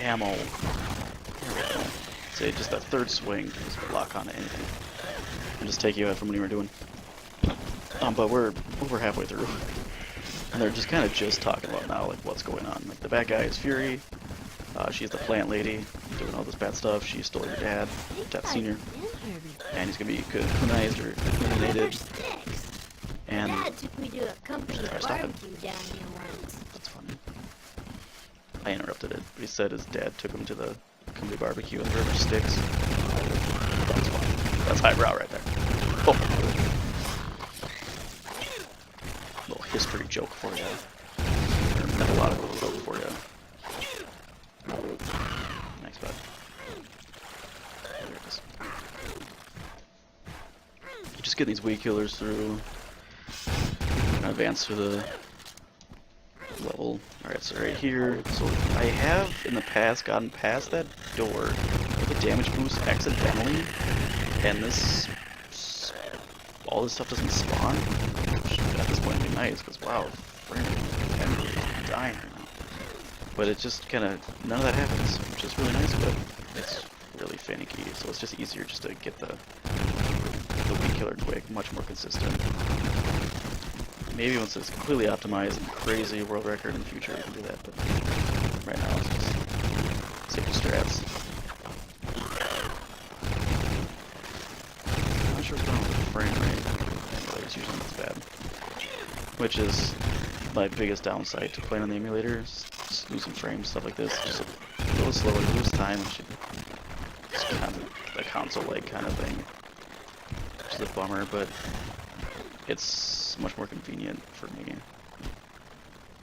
A: ammo. There we go. Say just that third swing, just lock on to anything. And just take you out from what you were doing. But we're over halfway through. And they're just kind of just talking about now, like, what's going on. Like, the bad guy is Fury. She's the plant lady, doing all this bad stuff. She stole your dad, Death Senior. And he's gonna be cocoonized or eliminated. And...
D: Dad took me to a company barbecue down here once.
A: That's funny. I interrupted it. He said his dad took him to the company barbecue and there were sticks. That's fun. That's highbrow right there. Oh. Little history joke for you. Or methodological joke for you. Nice, bud. There it is. You just get these weed killers through. Advance through the level. Alright, so right here, so I have in the past gotten past that door with a damage boost accidentally, and all this stuff doesn't spawn, which at this point would be nice, because wow, friend, I'm dying right now. But it just kind of, none of that happens, which is really nice, but it's really finicky, so it's just easier just to get the weed killer quick, much more consistent. Maybe once it's completely optimized and crazy world record in the future, we can do that, but right now it's just safety strats. I'm not sure what's going on with the frame rate. It's usually not as bad. Which is my biggest downside to playing on the emulator, is just losing frames, stuff like this. Just a little slower, lose time, which is kind of a console-like kind of thing. Which is a bummer, but it's much more convenient for me.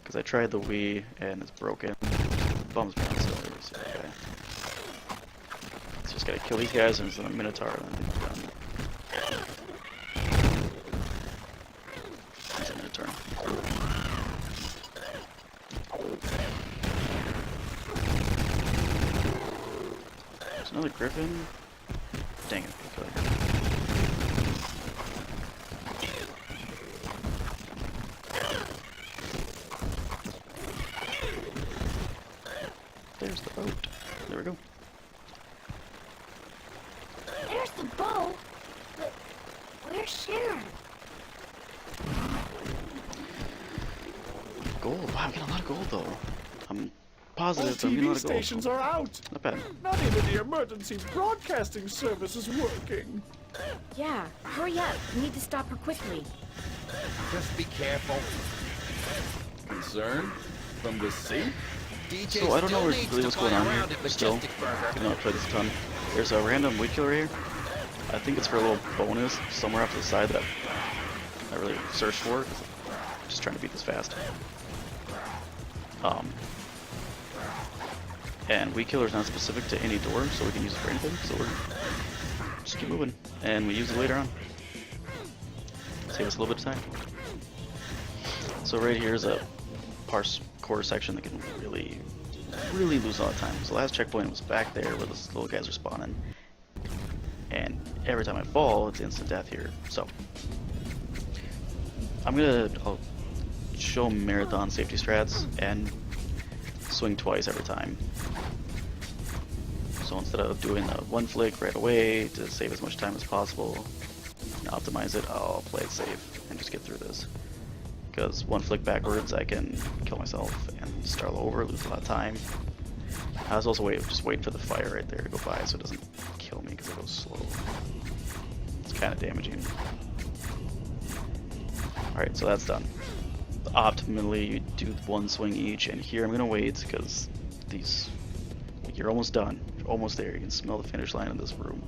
A: Because I tried the Wii and it's broken. It bums me out still. So, okay. So just gotta kill these guys and it's in a Minotaur and then I'm done. He's a Minotaur. There's another Griffin. Dang it, kill it. There's the boat. There we go.
D: There's the bow. But where's Sharon?
A: Gold. Wow, I'm getting a lot of gold though. I'm positive
C: All
A: I'm getting a
C: TV
A: lot of gold.
C: stations are out.
A: Not bad.
C: Not even the emergency broadcasting service is working.
D: Yeah, hurry up. We need to stop her quickly.
B: Just be careful.
H: Concern? From the sea?
B: DJ
A: So I don't know
B: still
A: really
B: needs
A: what's
B: to
A: going
B: fly
A: on
B: around
A: here
B: at
A: still,
B: Majestic Burger.
A: even though I played this a ton. There's a random weed killer here. I think it's for a little bonus somewhere off to the side that I really searched for. Just trying to beat this fast. And weed killer is not specific to any door, so we can use it for anything. So we're just keep moving, and we use it later on. Save us a little bit of time. So right here is a parkour section that can really lose a lot of time. So the last checkpoint was back there where those little guys are spawning, and every time I fall, it's instant death here. So I'll show marathon safety strats and swing twice every time. So instead of doing the one flick right away to save as much time as possible and optimize it, I'll play it safe and just get through this. Because one flick backwards, I can kill myself and start all over, lose a lot of time. I was also just waiting for the fire right there to go by so it doesn't kill me because it goes slow. It's kind of damaging. Alright, so that's done. Optimally, you do one swing each, and here I'm gonna wait because you're almost done. You're almost there. You can smell the finish line of this room.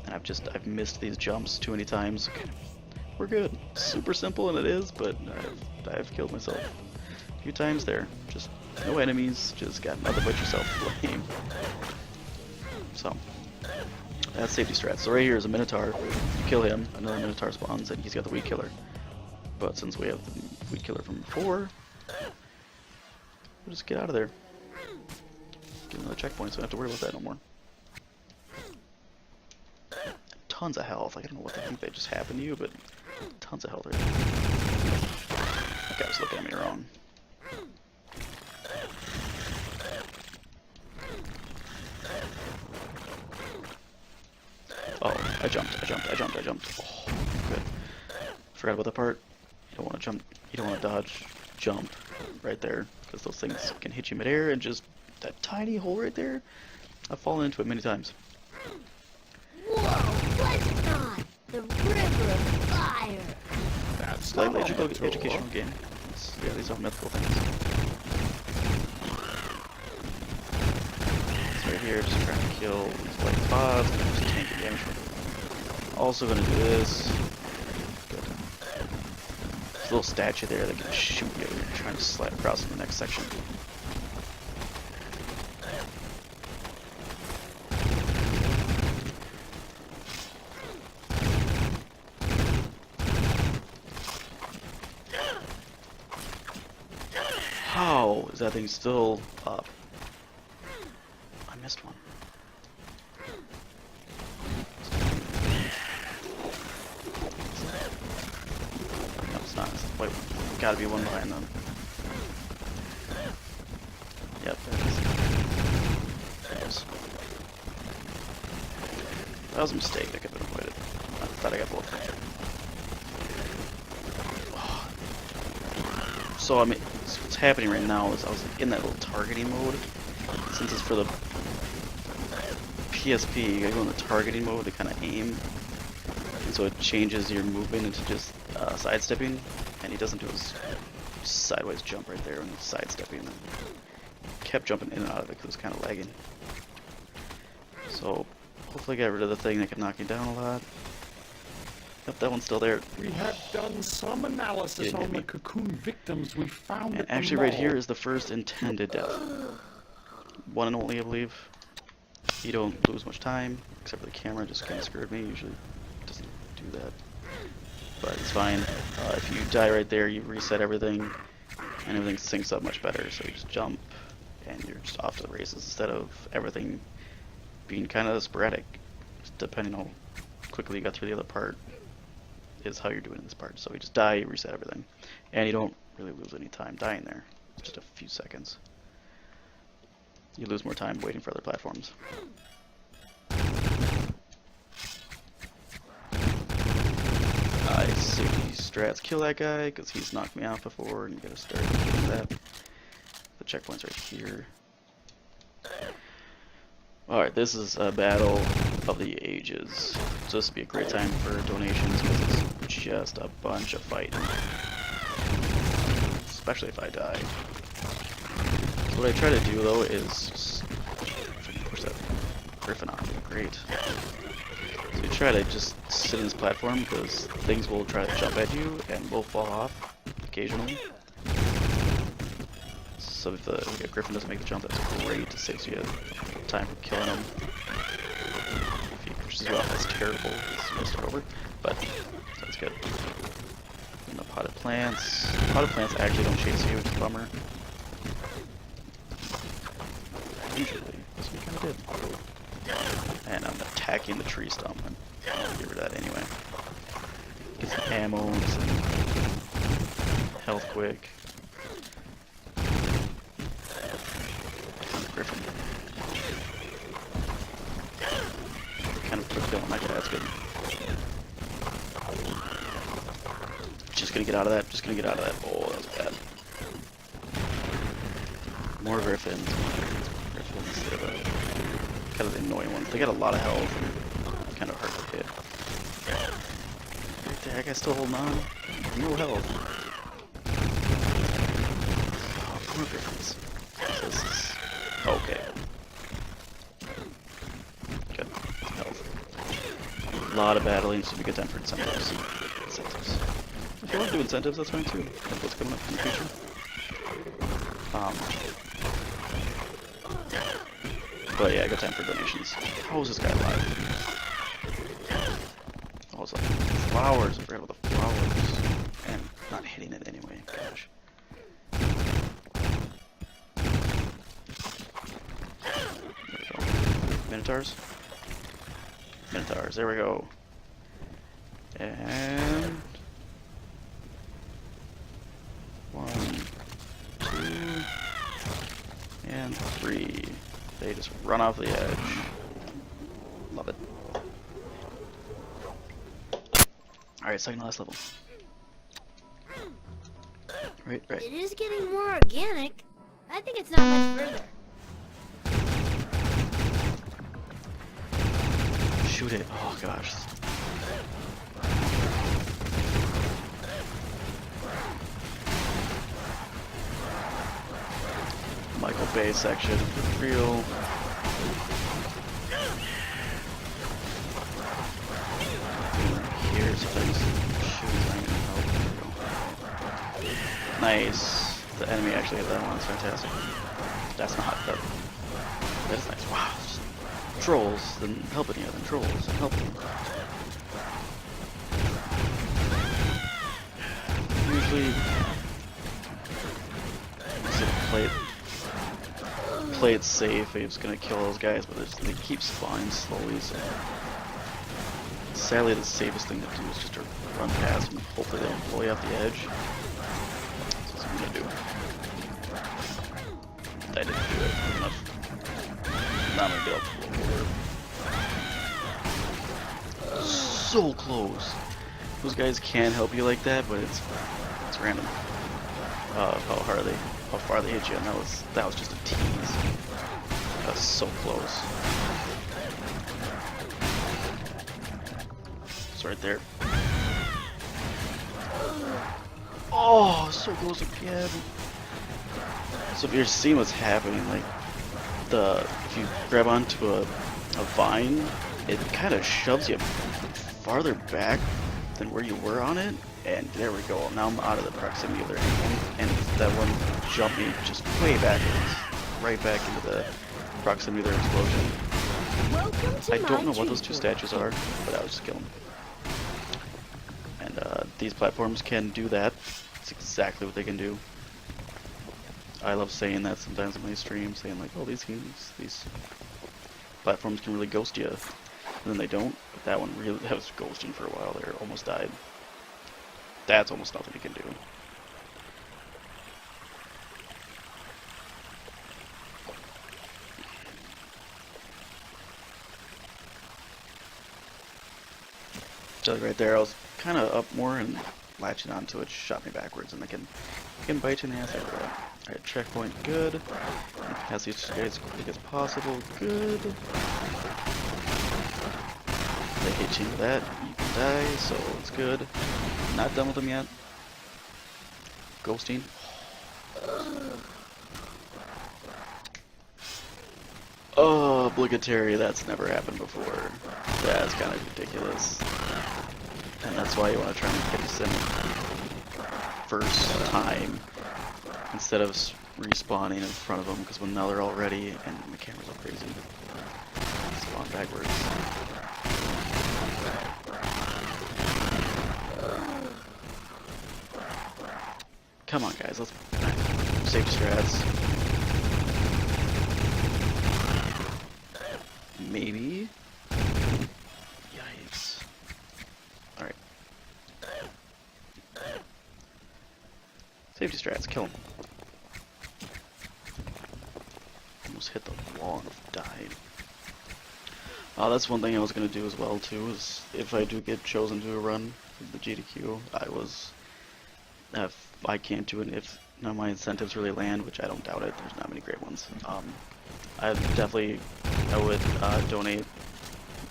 A: And I've missed these jumps too many times. Okay, we're good. Super simple, and it is, but I've killed myself a few times there. Just no enemies. Just got nothing but yourself to blame. So that's safety strats. So right here is a Minotaur. You kill him, another Minotaur spawns, and he's got the weed killer. But since we have the weed killer from before, we'll just get out of there. Get another checkpoint so I don't have to worry about that no more. Tons of health. I don't know what the heck that just happened to you, but tons of health right there. That guy was looking at me wrong. Oh, I jumped. Oh, good. Forgot about that part. You don't want to jump, you don't want to dodge, jump right there, because those things can hit you midair, and just that tiny hole right there, I've fallen into it many times.
D: Whoa, what's that? The river of fire.
C: That's
A: Slightly
C: not a tour.
A: educational game. Yeah, these are mythical things. So right here, just trying to kill these white pods, and just tanking damage from them. Also gonna do this. Good. There's a little statue there that can shoot you when you're trying to slide across to the next section. know is that thing's still up. I missed one. No, it's not. Wait, gotta be one behind them. Yep, there it is. There it is. That was a mistake. That could have been avoided. I thought I got both. So I mean, what's happening right now is I was in that little targeting mode. Since it's for the PSP, you gotta go in the targeting mode to kind of aim, and so it changes your movement into just sidestepping, and he doesn't do his sideways jump right there when he's sidestepping. And kept jumping in and out of it because it was kind of lagging. So hopefully I got rid of the thing that could knock you down a lot. Yep, that one's still there.
C: We have done some analysis on the cocoon victims we found
A: And
C: at the
A: actually right
C: mall.
A: here is the first intended death. One and only, I believe. You don't lose much time, except for the camera just kind of screwed me. Usually it doesn't do that. But it's fine. If you die right there, you reset everything, and everything syncs up much better. So you just jump, and you're just off to the races instead of everything being kind of sporadic, just depending on how quickly you got through the other part is how you're doing in this part. So you just die, you reset everything, and you don't really lose any time dying there. It's just a few seconds. You lose more time waiting for other platforms. I see strats kill that guy because he's knocked me out before, and you gotta start doing that. The checkpoint's right here. Alright, this is a battle of the ages. So this would be a great time for donations because it's just a bunch of fighting. Especially if I die. So what I try to do though is push that griffin off. Great. So you try to just sit in this platform because things will try to jump at you and will fall off occasionally. So if a griffin doesn't make the jump, that's great. It saves you time for killing him. If he pushes you off, that's terrible. It's gonna start over, but that's good. And the potted plants. Potted plants actually don't chase you, it's a bummer. Usually, this one kind of did. And I'm attacking the tree stump, and I'll get rid of that anyway. Get some ammo and some health quick. Griffin. Kind of quick kill on that guy, that's good. Just gonna get out of that, just gonna get out of that. Oh, that was bad. More griffins, griffins. They're kind of the annoying ones. They got a lot of health, and it's kind of hard to hit. Right there, that guy's still holding on. No health. Oh, more griffins. So this is okay. Good. Health. A lot of battling, so we get time for incentives. If you want to do incentives, that's fine too. That's what's coming up in the future. But yeah, I got time for donations. How is this guy alive? Oh, it's like flowers. I forgot about the flowers. And not hitting it anyway. Gosh. There we go. Minotaurs? Minotaurs, there we go. And 1, 2, and 3. They just run off the edge. Love it. Alright, second to last level. Right.
D: It is getting more organic. I think it's not much further.
A: Shoot it. Oh gosh. Michael Bay section. Real. Here, so there's nice. The enemy actually hit that one. It's fantastic. That's not that. That's nice. Wow. Just trolls, then helping you, then trolls, and helping you. Usually, play it safe. He was gonna kill those guys, but they keep spawning slowly. So sadly, the safest thing to do is just to run past them. Hopefully, they don't blow you off the edge. That's what I'm gonna do. I didn't do it enough. Now I'm gonna get up a little more. So close. Those guys can help you like that, but it's random. How far they hit you, and that was just a tease. That was so close. It's right there. Oh, so close again. So if you're seeing what's happening, like if you grab onto a vine, it kind of shoves you farther back than where you were on it, and there we go. Now I'm out of the proximity of their aim, and that one jumped me just way backwards, right back into the proximity of their explosion. I don't know what those two statues are, but I was just killing them. And these platforms can do that. It's exactly what they can do. I love saying that sometimes in my streams, saying like, oh, these platforms can really ghost you, and then they don't. But that one really, that was ghosting for a while there, almost died. That's almost nothing you can do. So right there, I was kind of up more and latching onto it, shot me backwards, and they can bite you in the ass after that. Alright, checkpoint, good. Pass these guys as quick as possible, good. They hit you with that, you can die, so it's good. Not done with them yet. Ghosting. Oh, obligatory, that's never happened before. That's kind of ridiculous. And that's why you want to try and get this in first time instead of respawning in front of them, because now they're all ready and the cameras are crazy. Spawn backwards. Come on, guys, let's save strats. Maybe. Yikes. Alright. Safety strats, kill him. Almost hit the wall and died. That's one thing I was going to do as well, too, is if I do get chosen to a run with the GDQ, if I can't do it, if none of my incentives really land, which I don't doubt it, there's not many great ones, I would donate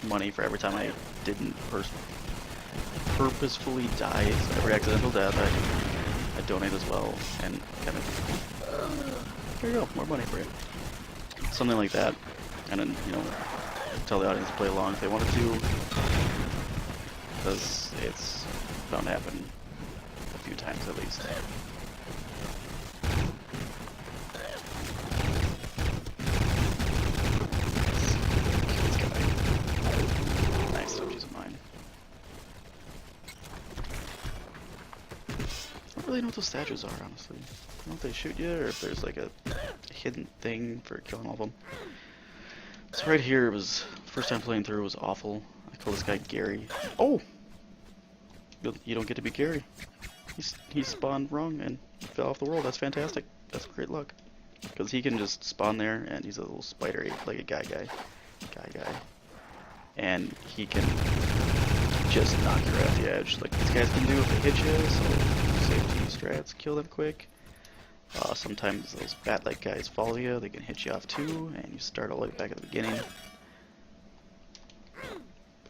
A: money for every time I didn't purposefully die. So every accidental death, I donate as well, and kind of, here you go, more money for you. Something like that, and then, you know, tell the audience to play along if they wanted to, because it's bound to happen a few times at least. Nice, don't use mine. I don't really know what those statues are, honestly. I don't know if they shoot you or if there's like a hidden thing for killing all of them. So right here was, first time playing through was awful. I call this guy Gary. Oh! You don't get to be Gary. He spawned wrong and fell off the world. That's fantastic. That's great luck. Because he can just spawn there, and he's a little spider ape, like a guy. And he can just knock you right off the edge, like these guys can do if they hit you, so safety strats, kill them quick. Sometimes those bat-like guys follow you, they can hit you off too, and you start all the way back at the beginning.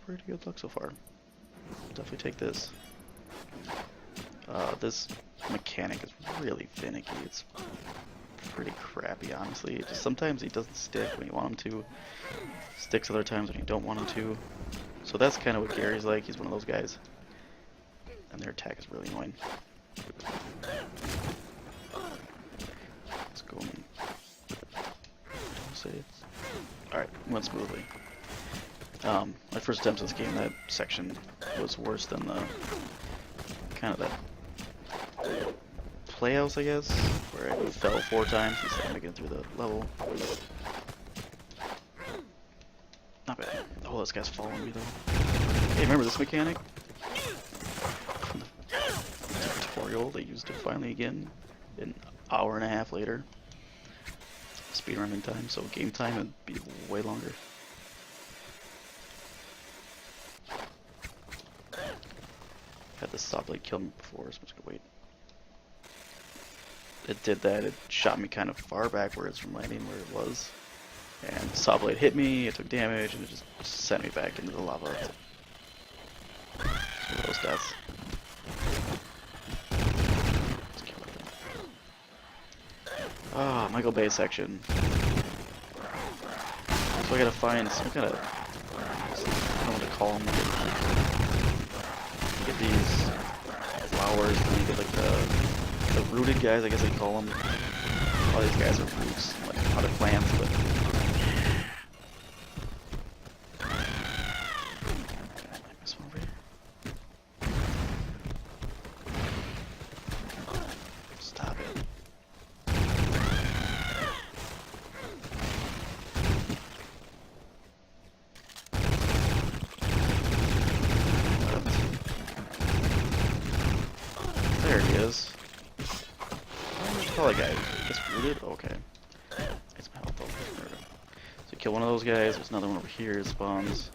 A: Pretty good luck so far. Definitely take this. This mechanic is really finicky. It's pretty crappy, honestly. Sometimes he doesn't stick when you want him to. Sticks other times when you don't want him to. So that's kind of what Gary's like. He's one of those guys. And their attack is really annoying. Let's go and save. Alright, went smoothly. My first attempts at this game, that section was worse than the kind of that playhouse, I guess, where Alright, we fell 4 times instead of making it through the level. Not bad. Oh, this guy's following me though. Hey, remember this mechanic? From the tutorial they used it finally again an hour and a half later. Speedrunning time, so game time would be way longer. Had the stop light kill me before, so I'm just gonna wait. It did that, it shot me kind of far backwards from landing where it was. And the saw blade hit me, it took damage, and it just sent me back into the lava. So those deaths. Let's kill it. Ah, Michael Bay section. So I gotta find some kind of, I don't know what to call them. You get these flowers, and then you get like the rooted guys, I guess they call them. All these guys are roots, like potted plants, but stop it. There he is. Oh, that guy gets rooted? Okay. Get some health over there. There we go. So kill one of those guys, there's another one over here, it spawns.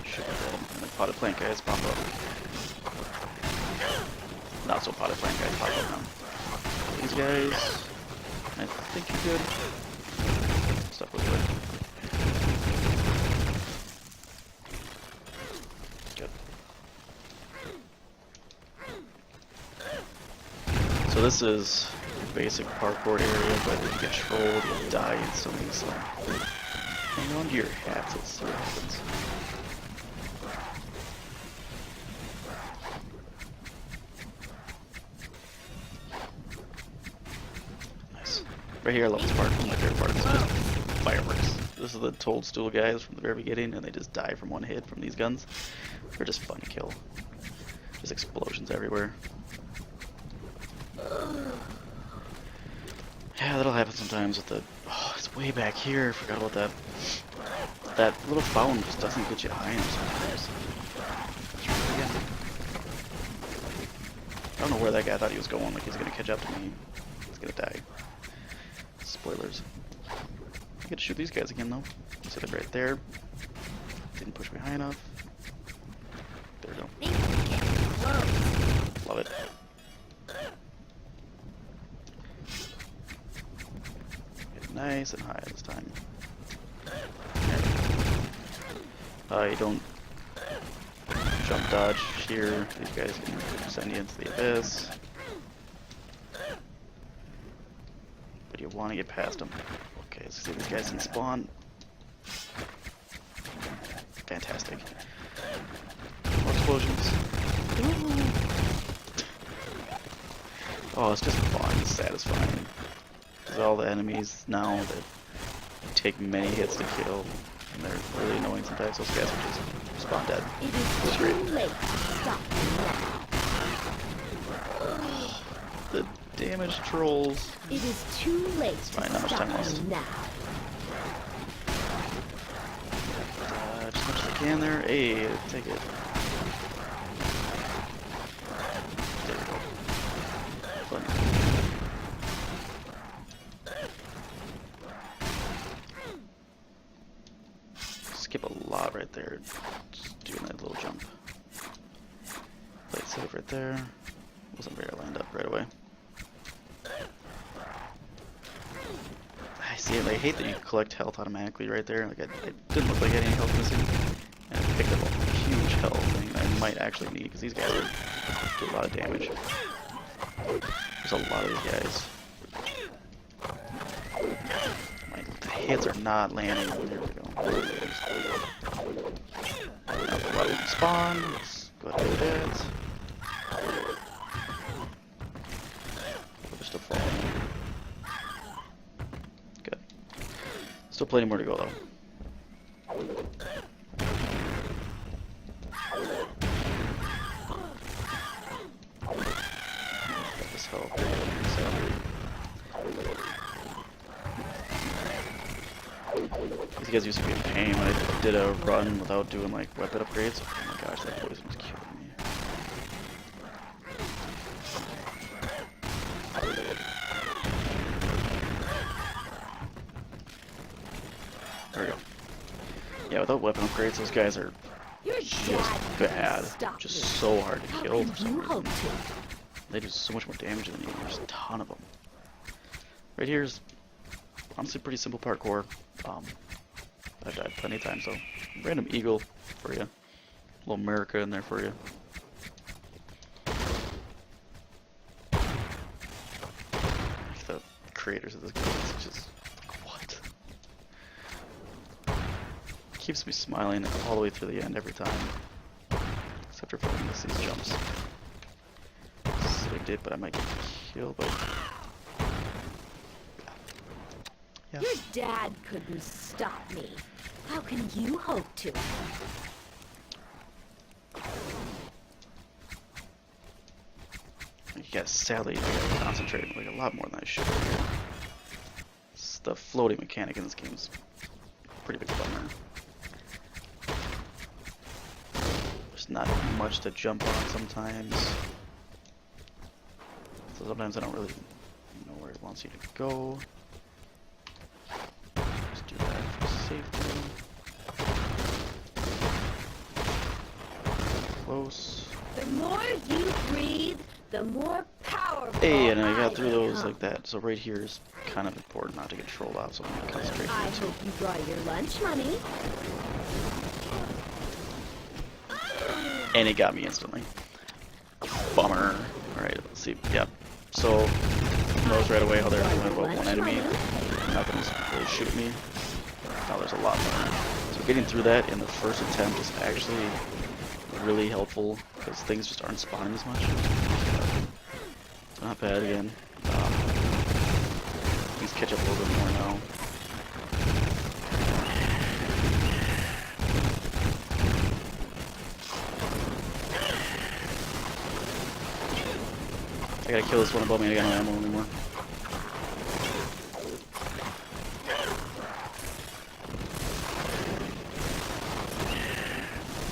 A: Should be dead. And the potted plant guys pop up. Not so potted plant guys pop up now. These guys, I think you're good. Stuff with it. So this is basic parkour area, but if you get trolled, you'll die instantly, so hang on to your hats, let's see what happens. Nice. Right here I love this part, my favorite part is just fireworks. This is the toadstool guys from the very beginning, and they just die from one hit from these guns. They're just fun to kill. Just explosions everywhere. Yeah, that'll happen sometimes with the... Oh, it's way back here. I forgot about that. That little fountain just doesn't get you high enough sometimes. Let's try it again. I don't know where that guy thought he was going. Like, he's gonna catch up to me. He's gonna die. Spoilers. I get to shoot these guys again, though. So they're right there. Didn't push me high enough. There we go. Love it. Nice and high this time. You don't jump dodge here. These guys can send you into the abyss. But you want to get past them. Okay, let's see if these guys can spawn. Fantastic. More explosions. Ooh. Oh, it's just fun. It's satisfying. All the enemies now that take many hits to kill, and they're really annoying sometimes. Those guys are just spawn dead.
D: It is too late to stop now.
A: The damaged trolls.
D: It is too late
A: It's fine,
D: to
A: not much time
D: stop
A: lost.
D: now.
A: Just as much as I can there. Hey, take it. There we go. Fun. Skip a lot right there, just doing that little jump. Play it safe right there. Wasn't very lined up right away. I see it. I hate that you collect health automatically right there. Like it didn't look like I had any health missing, and I picked up a huge health thing I might actually need because these guys do a lot of damage. There's a lot of these guys. My hits are not landing. There we go. Now the level spawn. Let's go ahead and do that. We're still falling. Good. Still plenty more to go though. fell pretty good, so. These guys used to be a pain when I did a run without doing like weapon upgrades. Oh my gosh, that poison was killing me. There we go. Yeah, without weapon upgrades, those guys are
D: Your
A: just
D: dad
A: bad.
D: Stop
A: Just
D: me.
A: so hard to
D: How
A: kill
D: can
A: for some
D: you
A: reason.
D: hope to?
A: They do so much more damage than you. There's a ton of them. Right here is honestly pretty simple parkour. I've died plenty of times, so random eagle for you. Little America in there for you. The creators of this game is just like, what? Keeps me smiling all the way through the end every time. Except for if I miss these jumps. Saved it, but I might get killed by. Yeah.
D: Your dad couldn't stop me. How can you hope to?
A: You guys, sadly, I gotta concentrate like a lot more than I should here. The floating mechanic in this game is pretty big bummer. There's not much to jump on sometimes. So sometimes I don't really know where it wants you to go. Just do that for safety. Close.
D: The more you breathe, the more powerful
A: Hey, and I got
D: I
A: through those
D: become.
A: like that. So right here is kind of important not to get trolled out, so I'm gonna concentrate
D: I
A: here too.
D: hope you brought your lunch money.
A: And it got me instantly. Bummer. Alright, let's see. Yep. So, notice right away how there's only about one enemy. Nothing's really shooting me. Now there's a lot more. So getting through that in the first attempt is actually really helpful because things just aren't spawning as much. Not bad again. Things catch up a little bit more now. I gotta kill this one above me, I got no ammo anymore.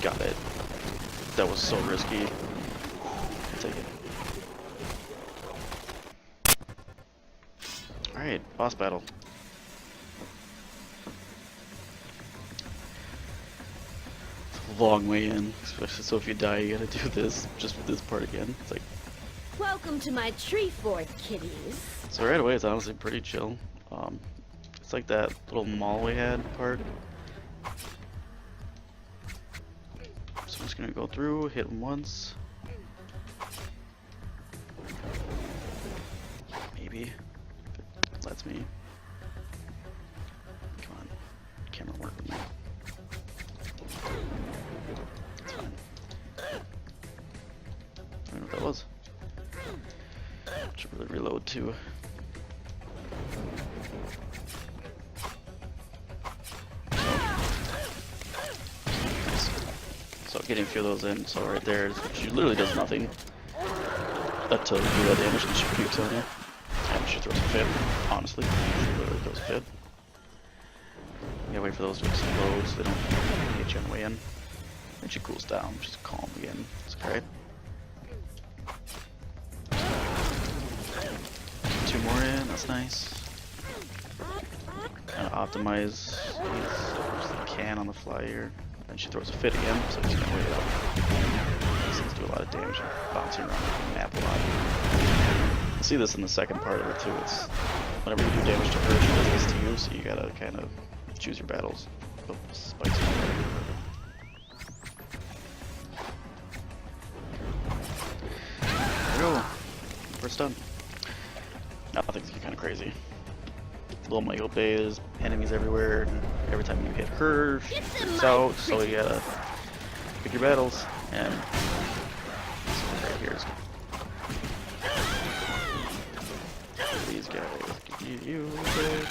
A: Got it. That was so risky. Take it. Alright, boss battle. It's a long way in, especially so if you die you gotta do this, just with this part again. It's like,
D: Welcome to my tree fort, kiddies.
A: so right away it's honestly pretty chill. It's like that little mall we had part. So I'm just gonna go through, hit him once. Maybe. If it lets me. Come on. Camera work with me. That's fine. I don't know what that was. Should really reload too. So getting a few of those in, so right there, she literally does nothing until you do that damage and she pukes on you. And she throws a fit, honestly. She literally throws a fit. You gotta wait for those to explode so they don't get you on the way in. Then she cools down, she's calm again. It's great. 2 more in, that's nice. Kind of optimize these as I can on the fly here. Then she throws a fit again, so just gonna wait it out. These things do a lot of damage, bouncing around the map a lot. You'll see this in the second part of it too. It's whenever you do damage to her, she does this to you, so you gotta kind of choose your battles. Oh, spikes are there. There we go. First done. Now things get kind of crazy. Little Michael Bay, there's enemies everywhere, and every time you hit her, she freaks out, so you gotta pick your battles, and this one right here is good. These guys, get you quick.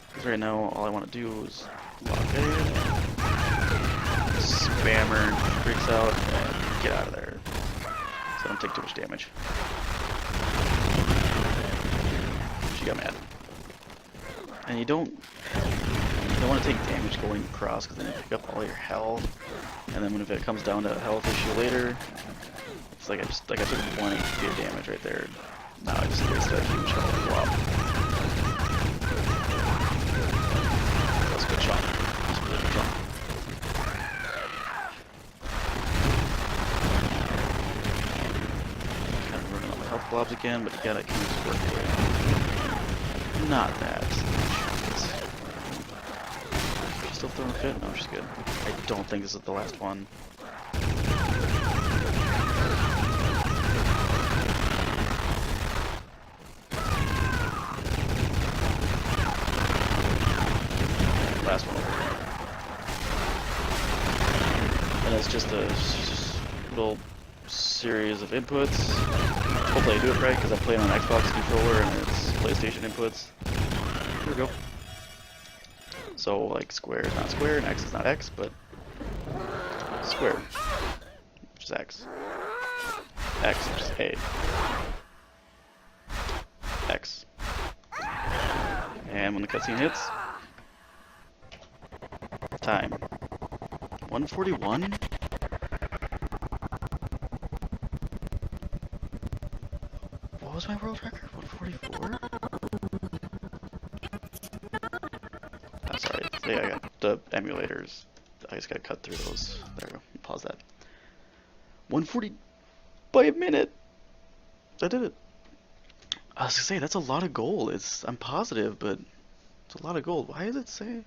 A: Because right now, all I want to do is lock in, spam her, freaks out, and get out of there. So I don't take too much damage. she got mad. And you don't want to take damage going across because then you pick up all your health. And then when if it comes down to a health issue later, it's like I took 1 HP of damage right there. Now I just wasted a huge health drop. That's a good shot. That's a really good shot. Kind of running out my health blobs again, but you gotta keep working away. Not that. She's still throwing a fit? No, she's good. I don't think this is the last one. Last one over. And it's just a little series of inputs. Hopefully I do it right because I'm playing on an Xbox controller and it's PlayStation inputs. Here we go. So like square is not square and X is not X, but square, which is X. X, which is A. X. And when the cutscene hits, time. 141? What was my world record? 144? Oh, sorry. Yeah, I got the emulators. I just gotta cut through those. There we go. Pause that. 140 by a minute! I did it. I was gonna say, that's a lot of gold. I'm positive, but it's a lot of gold. Why does it say?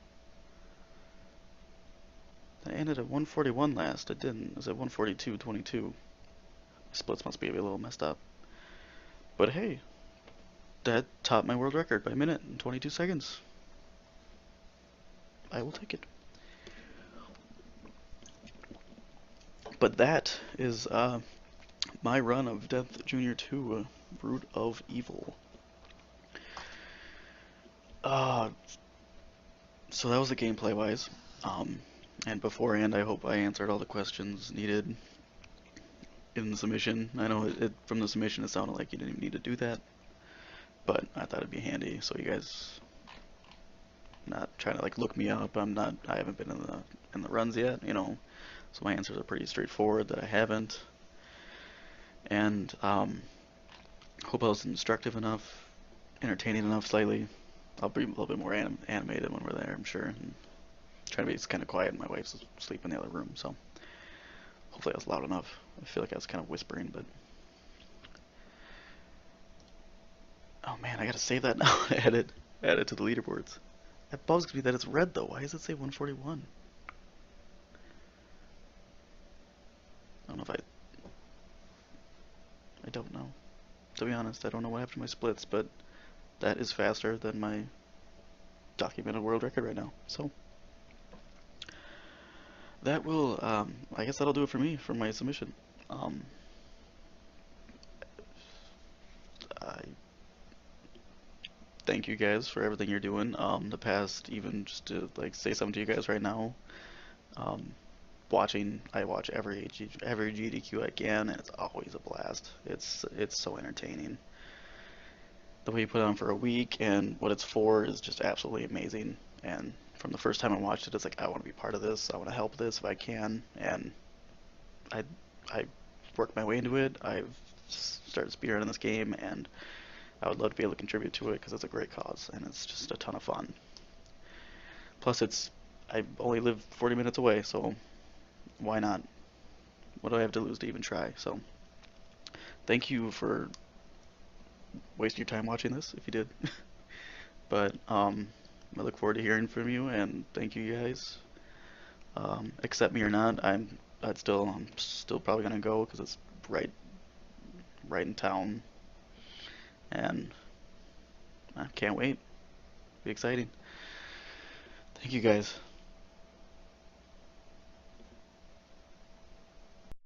A: I ended at 141 last. I didn't. It was at 142.22. My splits must be a little messed up. But hey, that topped my world record by a minute and 22 seconds. I will take it. But that is my run of Death Junior 2, Root of Evil. So that was the gameplay wise. And beforehand, I hope I answered all the questions needed in the submission. I know from the submission it sounded like you didn't even need to do that, but I thought it'd be handy so you guys not trying to like look me up. I haven't been in the runs yet, you know. So my answers are pretty straightforward that I haven't. And hope I was instructive enough, entertaining enough slightly. I'll be a little bit more animated when we're there, I'm sure. And trying to be kind of quiet. My wife's asleep in the other room, so hopefully I was loud enough. I feel like I was kind of whispering, but oh man, I gotta save that now and add it to the leaderboards. That bugs me that it's red though. Why does it say 141? I don't know if I don't know. To be honest, I don't know what happened to my splits, but that is faster than my documented world record right now. So that will, I guess that'll do it for me for my submission. I thank you guys for everything you're doing. The past, even just to like say something to you guys right now. I watch every GDQ I can, and it's always a blast. It's so entertaining. The way you put it on for a week and what it's for is just absolutely amazing. And from the first time I watched it, it's like I want to be part of this. I want to help this if I can. And I worked my way into it. I've started spearheading this game, and I would love to be able to contribute to it because it's a great cause and it's just a ton of fun. Plus, I only live 40 minutes away, so why not? What do I have to lose to even try? So, thank you for wasting your time watching this, if you did. But I look forward to hearing from you, and thank you guys. Accept me or not, I'm still probably gonna go because it's right in town, and I can't wait. Be exciting. Thank you guys.